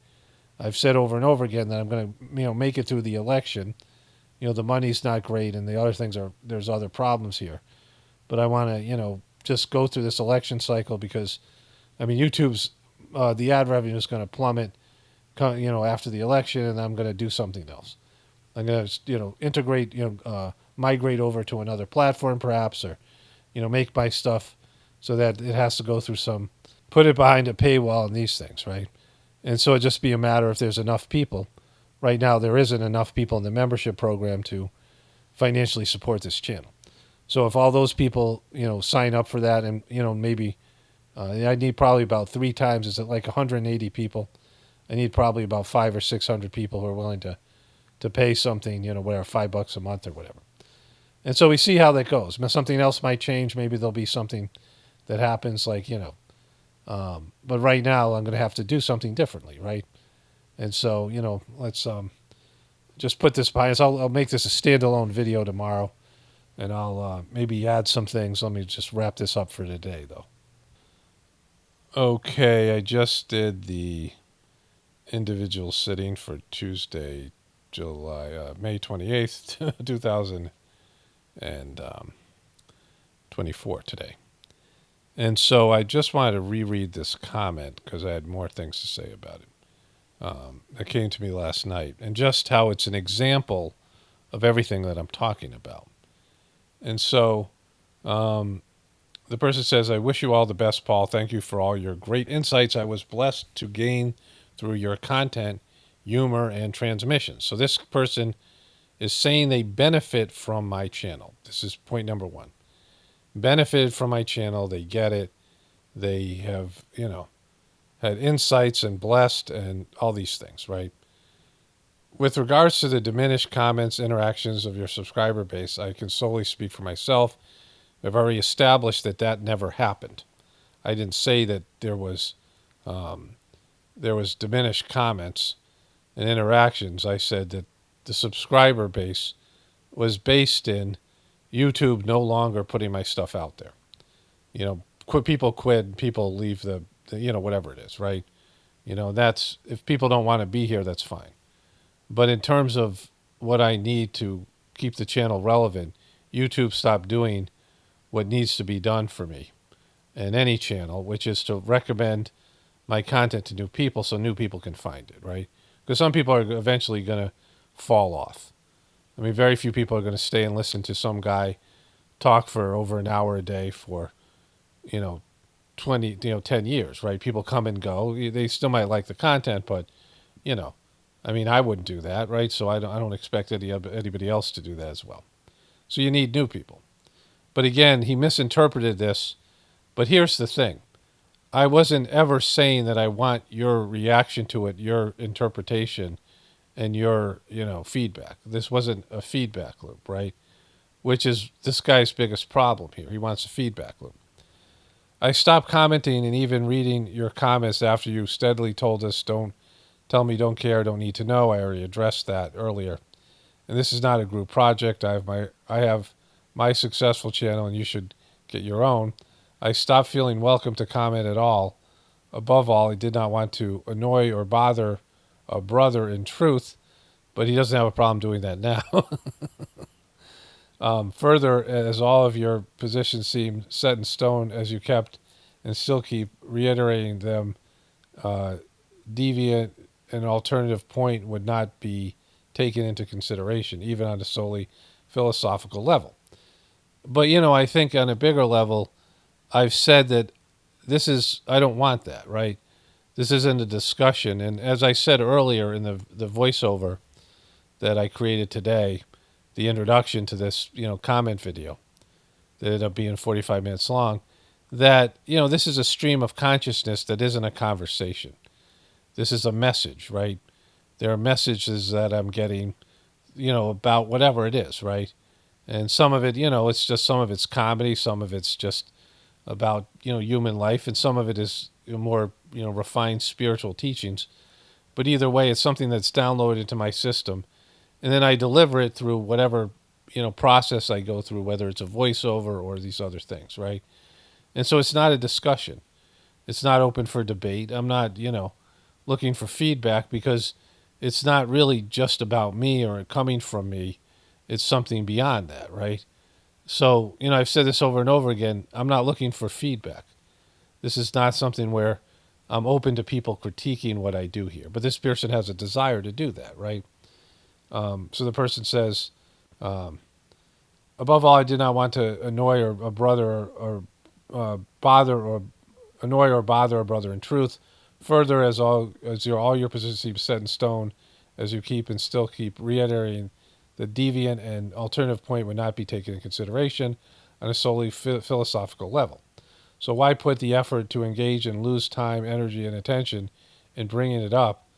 I've said over and over again that I'm going to, make it through the election. The money's not great, and the other things there's other problems here. But I want to, just go through this election cycle because, YouTube's, the ad revenue is going to plummet, after the election, and I'm going to do something else. I'm going to, integrate, migrate over to another platform perhaps, or, make my stuff so that it has to go through put it behind a paywall and these things, right? And so it'd just be a matter if there's enough people. Right now, there isn't enough people in the membership program to financially support this channel. So if all those people, sign up for that, and, maybe I need probably about 3 times, is it like 180 people? I need probably about 500 or 600 people who are willing to pay something, whatever, $5 a month or whatever. And so we see how that goes. Something else might change. Maybe there'll be something that happens, like, but right now I'm going to have to do something differently, right? And so, let's just put this behind us. I'll make this a standalone video tomorrow, and I'll maybe add some things. Let me just wrap this up for today, though. Okay, I just did the individual sitting for Tuesday, May 28th, 2024 today. And so I just wanted to reread this comment because I had more things to say about it. That came to me last night, and just how it's an example of everything that I'm talking about. And so the person says, I wish you all the best, Paul. Thank you for all your great insights. I was blessed to gain through your content, humor, and transmissions. So this person is saying they benefit from my channel. This is point number 1. Benefited from my channel. They get it. They have, had insights and blessed and all these things, right? With regards to the diminished comments, interactions of your subscriber base, I can solely speak for myself. I've already established that never happened. I didn't say that there was diminished comments and interactions. I said that the subscriber base was based in YouTube no longer putting my stuff out there. People quit, people leave the whatever it is, right? That's, if people don't want to be here, that's fine. But in terms of what I need to keep the channel relevant, YouTube stopped doing what needs to be done for me and any channel, which is to recommend my content to new people so new people can find it, right? Because some people are eventually going to fall off. Very few people are going to stay and listen to some guy talk for over an hour a day for, 10 years, right? People come and go. They still might like the content, but, I wouldn't do that, right? So I don't expect anybody else to do that as well. So you need new people. But again, he misinterpreted this. But here's the thing. I wasn't ever saying that I want your reaction to it, your interpretation, and your, feedback. This wasn't a feedback loop, right? Which is this guy's biggest problem here. He wants a feedback loop. I stopped commenting and even reading your comments after you steadily told us, don't tell me, don't care, don't need to know. I already addressed that earlier. And this is not a group project. I have my successful channel, and you should get your own. I stopped feeling welcome to comment at all. Above all, I did not want to annoy or bother a brother in truth, but he doesn't have a problem doing that now. Further, as all of your positions seem set in stone, as you kept and still keep reiterating them, deviant and alternative point would not be taken into consideration, even on a solely philosophical level. But, I think on a bigger level, I've said that I don't want that, right? This isn't a discussion. And as I said earlier in the voiceover that I created today, the introduction to this, comment video that ended up being 45 minutes long, that, this is a stream of consciousness that isn't a conversation. This is a message, right? There are messages that I'm getting, about whatever it is, right? And some of it, it's just some of it's comedy, some of it's just about, human life, and some of it is more, refined spiritual teachings. But either way, it's something that's downloaded into my system, and then I deliver it through whatever, process I go through, whether it's a voiceover or these other things, right? And so it's not a discussion. It's not open for debate. I'm not, looking for feedback, because it's not really just about me or coming from me. It's something beyond that, right? So, I've said this over and over again. I'm not looking for feedback. This is not something where I'm open to people critiquing what I do here. But this person has a desire to do that, right? So the person says, above all, I did not want to annoy a brother or bother or annoy or bother a brother in truth. Further, all your positions seem set in stone, as you keep and still keep reiterating, the deviant and alternative point would not be taken into consideration on a solely philosophical level. So why put the effort to engage and lose time, energy, and attention in bringing it up?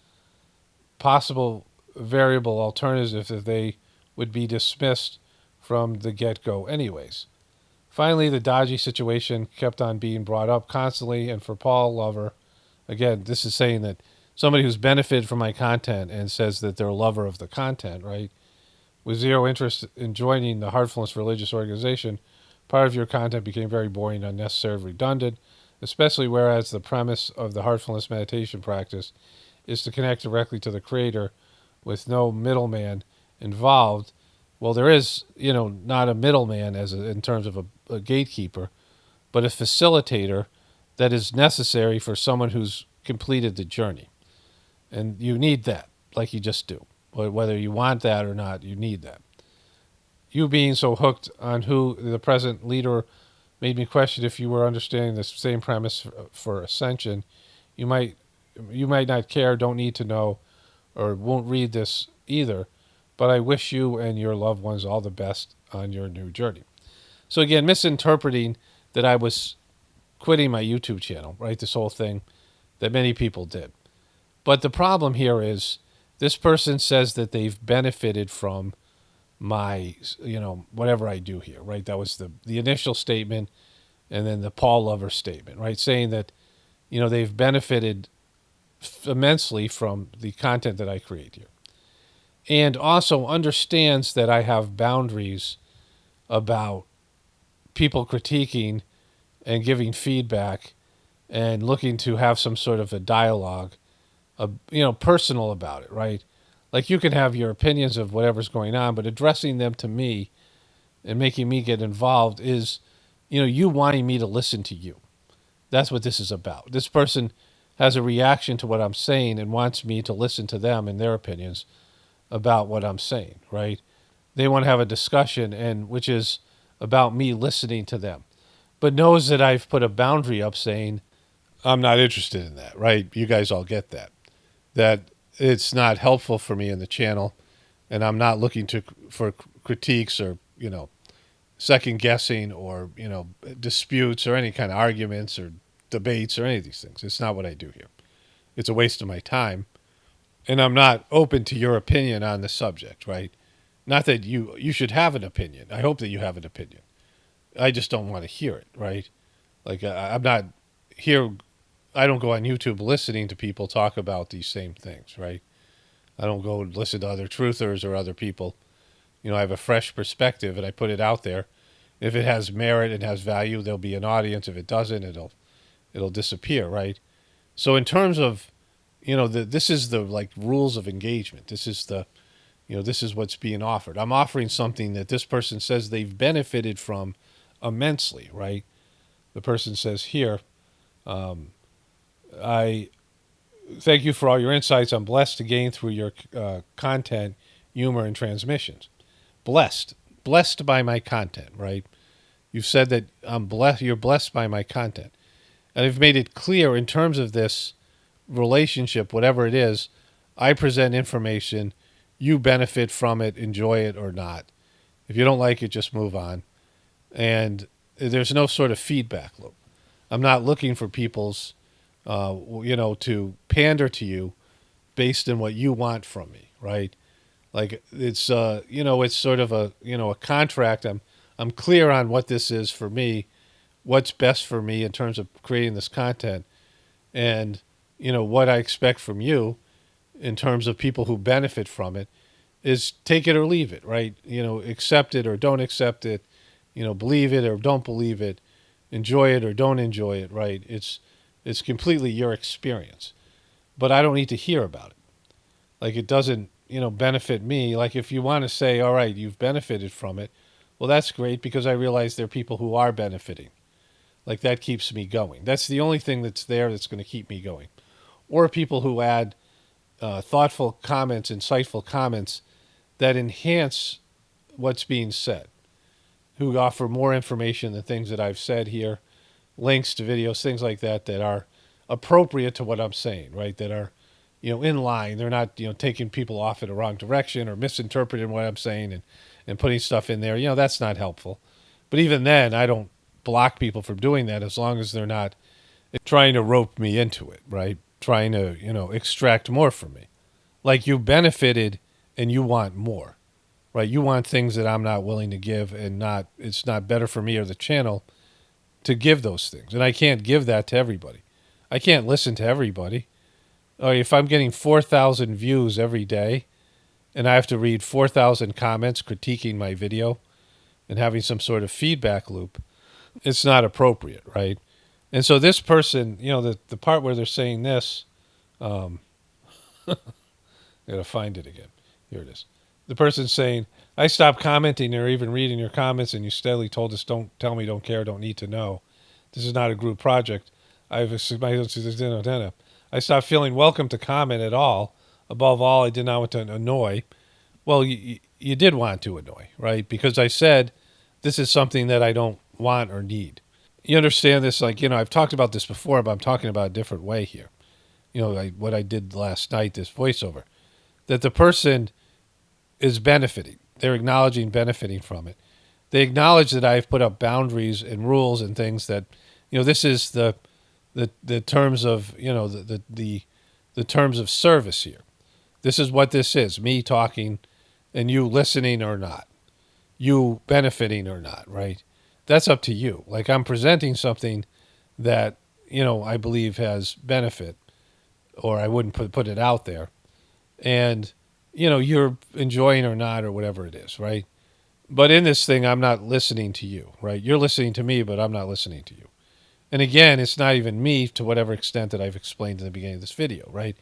Possible variable alternatives if they would be dismissed from the get-go anyways. Finally, the dodgy situation kept on being brought up constantly, and for Paul Lover, again, this is saying that somebody who's benefited from my content and says that they're a lover of the content, right? With zero interest in joining the Heartfulness religious organization, part of your content became very boring, unnecessary, redundant, especially whereas the premise of the Heartfulness meditation practice is to connect directly to the Creator with no middleman involved. Well, there is, not a middleman in terms of a gatekeeper, but a facilitator that is necessary for someone who's completed the journey. And you need that, like you just do. Whether you want that or not, you need that. You being so hooked on who the present leader made me question if you were understanding the same premise for ascension. You might not care, don't need to know, or won't read this either, but I wish you and your loved ones all the best on your new journey. So again, misinterpreting that I was quitting my YouTube channel, right? This whole thing that many people did. But the problem here is this person says that they've benefited from my, whatever I do here, right? That was the initial statement, and then the Paul Lover statement, right? Saying that, they've benefited immensely from the content that I create here. And also understands that I have boundaries about people critiquing and giving feedback and looking to have some sort of a dialogue, personal about it, right? Like you can have your opinions of whatever's going on, but addressing them to me and making me get involved is, you wanting me to listen to you. That's what this is about. This person has a reaction to what I'm saying and wants me to listen to them and their opinions about what I'm saying, right? They want to have a discussion, and which is about me listening to them, but knows that I've put a boundary up saying, I'm not interested in that, right? You guys all get that. That it's not helpful for me in the channel, and I'm not looking for critiques or, second guessing or, disputes or any kind of arguments or debates or any of these things. It's not what I do here. It's a waste of my time. And I'm not open to your opinion on the subject, right? Not that you should have an opinion. I hope that you have an opinion. I just don't want to hear it, right? Like, I'm not here. I don't go on YouTube listening to people talk about these same things, right? I don't go listen to other truthers or other people. I have a fresh perspective and I put it out there. If it has merit and has value, there'll be an audience. If it doesn't, it'll disappear, right? So in terms of, this is the like rules of engagement. This is this is what's being offered. I'm offering something that this person says they've benefited from immensely, right? The person says here, I thank you for all your insights. I'm blessed to gain through your content, humor, and transmissions. Blessed by my content, right? You've said that I'm blessed. You're blessed by my content, and I've made it clear in terms of this relationship, whatever it is. I present information. You benefit from it, enjoy it or not. If you don't like it, just move on. And there's no sort of feedback loop. I'm not looking for people's, to pander to you based on what you want from me, right? Like it's, it's sort of a contract. I'm clear on what this is for me, what's best for me in terms of creating this content, and what I expect from you in terms of people who benefit from it is take it or leave it, right? Accept it or don't accept it, believe it or don't believe it, enjoy it or don't enjoy it, right? It's completely your experience. But I don't need to hear about it. Like it doesn't, benefit me. Like if you want to say, all right, you've benefited from it, well, that's great because I realize there are people who are benefiting. Like that keeps me going. That's the only thing that's there that's going to keep me going. Or people who add thoughtful comments, insightful comments that enhance what's being said, who offer more information than things that I've said here, links to videos, things like that that are appropriate to what I'm saying, right? That are, in line. They're not, taking people off in the wrong direction or misinterpreting what I'm saying and putting stuff in there. That's not helpful. But even then, I don't block people from doing that as long as they're not trying to rope me into it, right? Trying to, extract more from me. Like you benefited and you want more, right? You want things that I'm not willing to give and it's not better for me or the channel to give those things. And I can't give that to everybody. I can't listen to everybody. If I'm getting 4,000 views every day and I have to read 4,000 comments critiquing my video and having some sort of feedback loop, it's not appropriate, right? And so this person, the part where they're saying this, I gotta find it again. Here it is. The person's saying, I stopped commenting or even reading your comments and you steadily told us, don't tell me, don't care, don't need to know. This is not a group project. I stopped feeling welcome to comment at all. Above all, I did not want to annoy. Well, you did want to annoy, right? Because I said, this is something that I don't want or need. You understand this? Like, I've talked about this before, but I'm talking about a different way here. What I did last night, this voiceover, that the person is benefiting. They're acknowledging benefiting from it. They acknowledge that I've put up boundaries and rules and things that, this is the terms of, the terms of service here. This is what this is, me talking and you listening or not, you benefiting or not, right? That's up to you. Like I'm presenting something that, I believe has benefit, or I wouldn't put it out there. And, you're enjoying or not, or whatever it is, right? But in this thing, I'm not listening to you, right? You're listening to me, but I'm not listening to you. And again, it's not even me to whatever extent that I've explained in the beginning of this video, right?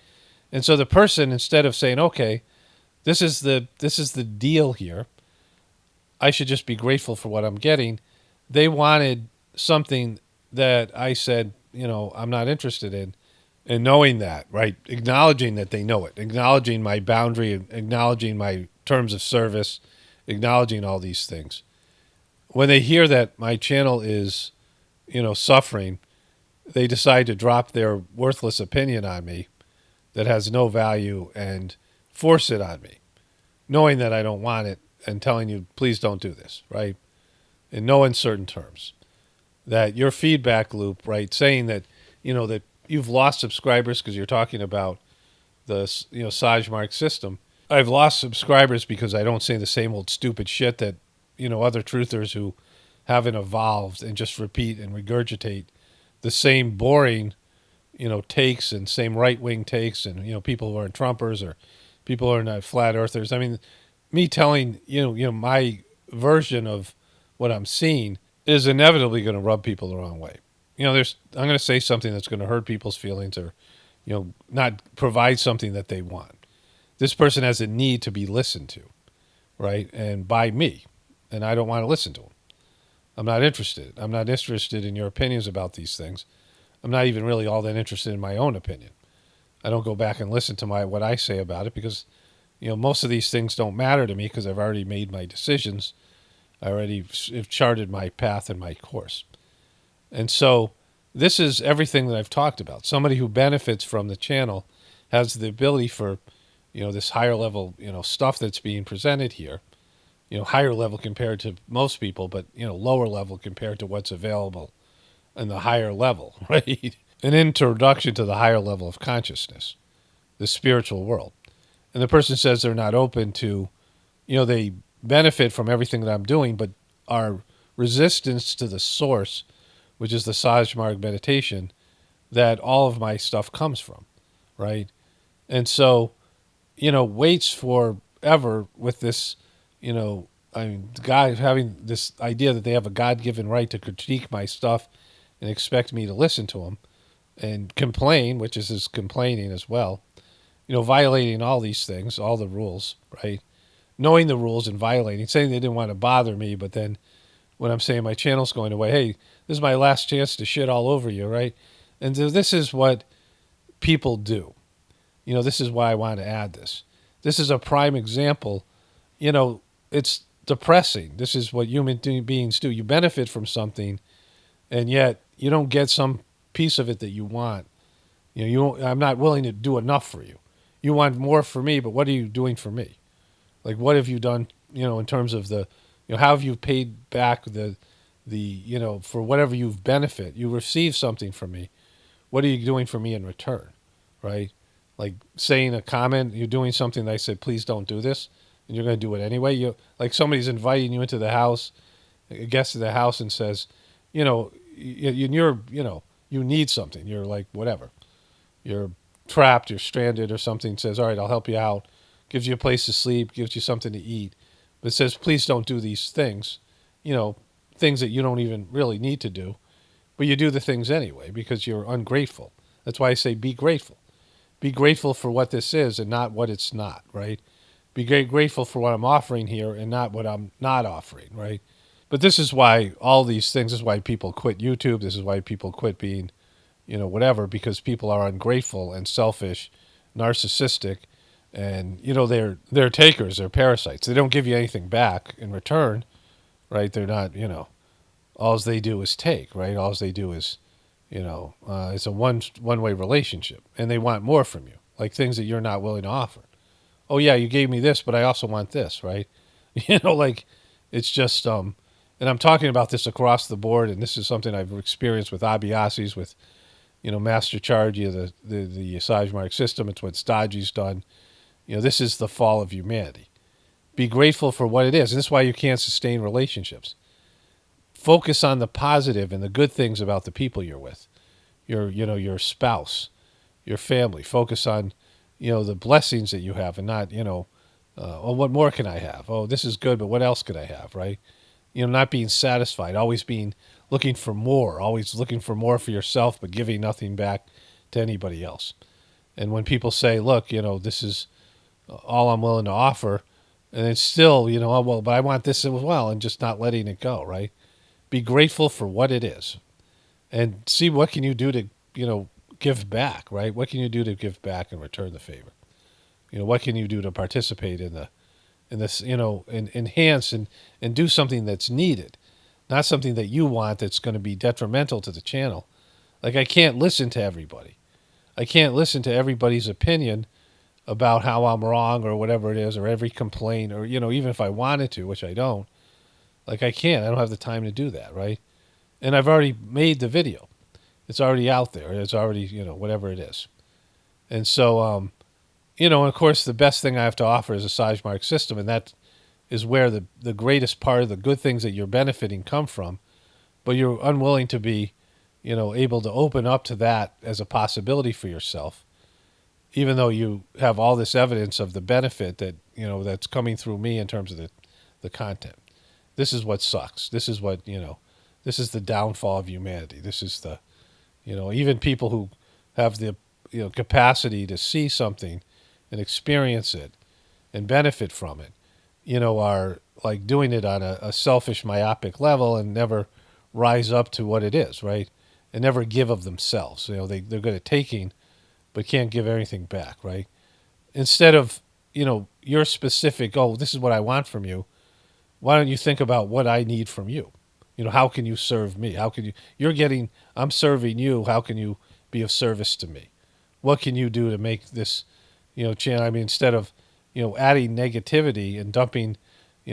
And so the person, instead of saying, okay, this is the deal here, I should just be grateful for what I'm getting, they wanted something that I said, I'm not interested in. And knowing that, right? Acknowledging that they know it, acknowledging my boundary, acknowledging my terms of service, acknowledging all these things. When they hear that my channel is, suffering, they decide to drop their worthless opinion on me that has no value and force it on me, knowing that I don't want it and telling you, please don't do this, right? In no uncertain terms. That your feedback loop, right, saying that that you've lost subscribers because you're talking about the Sajmark system. I've lost subscribers because I don't say the same old stupid shit that other truthers who haven't evolved and just repeat and regurgitate the same boring takes and same right wing takes, and people who are Trumpers or people who are not flat earthers. I mean, me telling my version of what I'm seeing is inevitably going to rub people the wrong way. I'm going to say something that's going to hurt people's feelings, or not provide something that they want. This person has a need to be listened to, right? And by me, and I don't want to listen to them. I'm not interested. I'm not interested in your opinions about these things. I'm not even really all that interested in my own opinion. I don't go back and listen to what I say about it because, most of these things don't matter to me because I've already made my decisions. I already have charted my path and my course. And so this is everything that I've talked about. Somebody who benefits from the channel has the ability for, this higher level, stuff that's being presented here, higher level compared to most people, but, lower level compared to what's available in the higher level, right? An introduction to the higher level of consciousness, the spiritual world. And the person says they're not open to, they benefit from everything that I'm doing, but are resistance to the source, which is the Sajmark meditation, that all of my stuff comes from, right? And so, waits forever with this, the guy having this idea that they have a God-given right to critique my stuff and expect me to listen to them and complain, which is his complaining as well, violating all these things, all the rules, right? Knowing the rules and violating, saying they didn't want to bother me, but then when I'm saying my channel's going away, hey, this is my last chance to shit all over you, right? And so this is what people do. This is why I want to add this. This is a prime example. It's depressing. This is what human beings do. You benefit from something, and yet you don't get some piece of it that you want. I'm not willing to do enough for you. You want more for me, but what are you doing for me? Like, what have you done, in terms of the, how have you paid back the, for whatever you've benefit? You receive something from me. What are you doing for me in return, right? Like saying a comment, you're doing something that I said, please don't do this, and you're going to do it anyway. Like somebody's inviting you into the house, a guest to the house, and says, you're, you need something. You're like, whatever. You're trapped, you're stranded or something, says, all right, I'll help you out, gives you a place to sleep, gives you something to eat, but says, please don't do these things, things that you don't even really need to do, but you do the things anyway because you're ungrateful. That's why I say be grateful. Be grateful for what this is and not what it's not, right? Be grateful for what I'm offering here and not what I'm not offering, right? But this is why all these things, this is why people quit YouTube, this is why people quit being whatever, because people are ungrateful and selfish, narcissistic, and, they're takers, they're parasites. They don't give you anything back in return, right? They're not, all they do is take, right? All they do is, it's a one-way relationship, and they want more from you, like things that you're not willing to offer. Oh, yeah, you gave me this, but I also want this, right? Like, it's just, and I'm talking about this across the board, and this is something I've experienced with Abhyasis, with Master Charji, the Sajmark system. It's what Staji's done. This is the fall of humanity. Be grateful for what it is. And this is why you can't sustain relationships. Focus on the positive and the good things about the people you're with. Your spouse, your family. Focus on, the blessings that you have and not, oh, what more can I have? Oh, this is good, but what else could I have, right? Not being satisfied, always looking for more, always looking for more for yourself, but giving nothing back to anybody else. And when people say, look, this is all I'm willing to offer, and it's still, oh, well, but I want this as well, and just not letting it go, right? Be grateful for what it is and see what can you do to, give back, right? What can you do to give back and return the favor? What can you do to participate in this, and enhance and do something that's needed, not something that you want that's going to be detrimental to the channel. Like, I can't listen to everybody. I can't listen to everybody's opinion about how I'm wrong or whatever it is, or every complaint, or, even if I wanted to, which I don't. Like, I can't. I don't have the time to do that, right? And I've already made the video. It's already out there. It's already, whatever it is. And so, and of course, the best thing I have to offer is a size mark system, and that is where the greatest part of the good things that you're benefiting come from. But you're unwilling to be, able to open up to that as a possibility for yourself, even though you have all this evidence of the benefit that, that's coming through me in terms of the content. This is what sucks. This is what, this is the downfall of humanity. This is the, even people who have the, capacity to see something and experience it and benefit from it, are like doing it on a selfish, myopic level and never rise up to what it is, right? And never give of themselves. They're good at taking, but can't give anything back, right? Instead of, your specific, oh, this is what I want from you, why don't you think about what I need from you? How can you serve me? How can I'm serving you. How can you be of service to me? What can you do to make this, channel? I mean, instead of, adding negativity and dumping,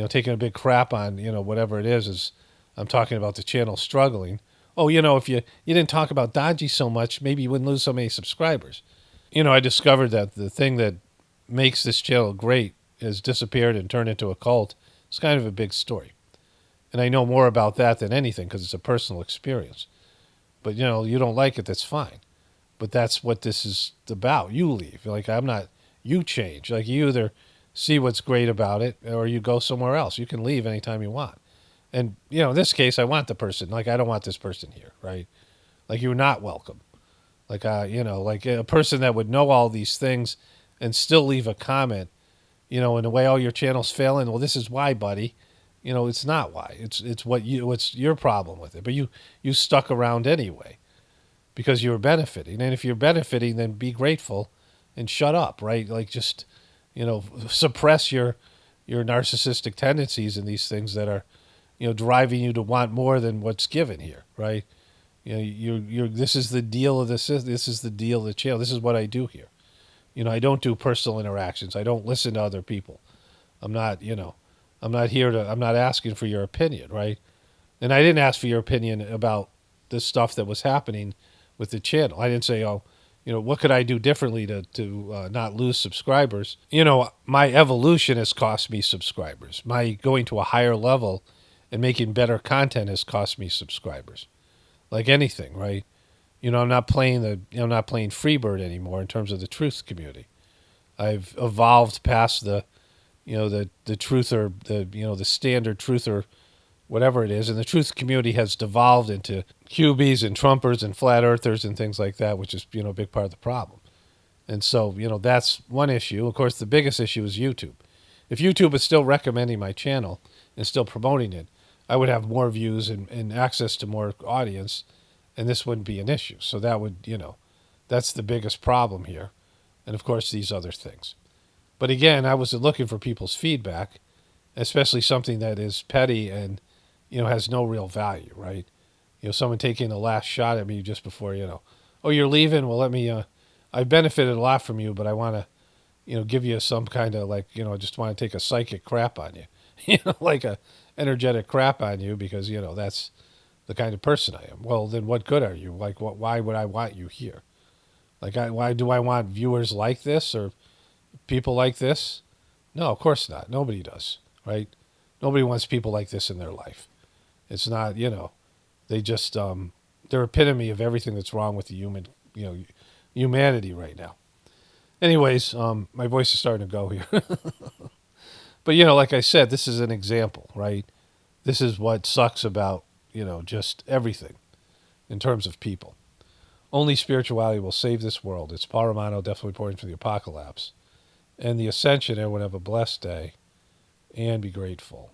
taking a big crap on, whatever it is I'm talking about the channel struggling. Oh, if you didn't talk about Dodgy so much, maybe you wouldn't lose so many subscribers. I discovered that the thing that makes this channel great has disappeared and turned into a cult. It's kind of a big story. And I know more about that than anything because it's a personal experience. But, you don't like it, that's fine. But that's what this is about. You leave. Like, I'm not, you change. Like, you either see what's great about it or you go somewhere else. You can leave anytime you want. And, in this case, I want the person. Like, I don't want this person here, right? Like, you're not welcome. Like, like a person that would know all these things and still leave a comment, in the way, oh, your channel's failing. Well, this is why, buddy. It's not why. It's what's your problem with it. But you stuck around anyway because you were benefiting. And if you're benefiting, then be grateful and shut up, right? Like just, suppress your narcissistic tendencies and these things that are, driving you to want more than what's given here, right? This is the deal of this is the deal of the channel. This is what I do here. I don't do personal interactions. I don't listen to other people. I'm not, I'm not asking for your opinion, right? And I didn't ask for your opinion about this stuff that was happening with the channel. I didn't say, oh, what could I do differently to not lose subscribers? My evolution has cost me subscribers. My going to a higher level and making better content has cost me subscribers. Like anything, right? I'm not playing Freebird anymore in terms of the truth community. I've evolved past the truther, the standard truther, whatever it is. And the truth community has devolved into QBs and Trumpers and flat earthers and things like that, which is, a big part of the problem. And so, that's one issue. Of course, the biggest issue is YouTube. If YouTube is still recommending my channel and still promoting it, I would have more views and access to more audience, and this wouldn't be an issue. So that would, that's the biggest problem here. And of course, these other things. But again, I was looking for people's feedback, especially something that is petty and, has no real value, right? Someone taking the last shot at me just before, oh, you're leaving? Well, let me, I've benefited a lot from you, but I want to, give you some kind of like, I just want to take a psychic crap on you, like a energetic crap on you because, that's the kind of person I am. Well, then what good are you? Like, why would I want you here? Like, why do I want viewers like this or people like this? No, of course not. Nobody does, right? Nobody wants people like this in their life. It's not, they just, they're epitome of everything that's wrong with the humanity right now. Anyways, my voice is starting to go here. But, like I said, this is an example, right? This is what sucks about, just everything in terms of people. Only spirituality will save this world. It's Paul Romano, definitely reporting from the apocalypse. And the ascension, everyone have a blessed day and be grateful.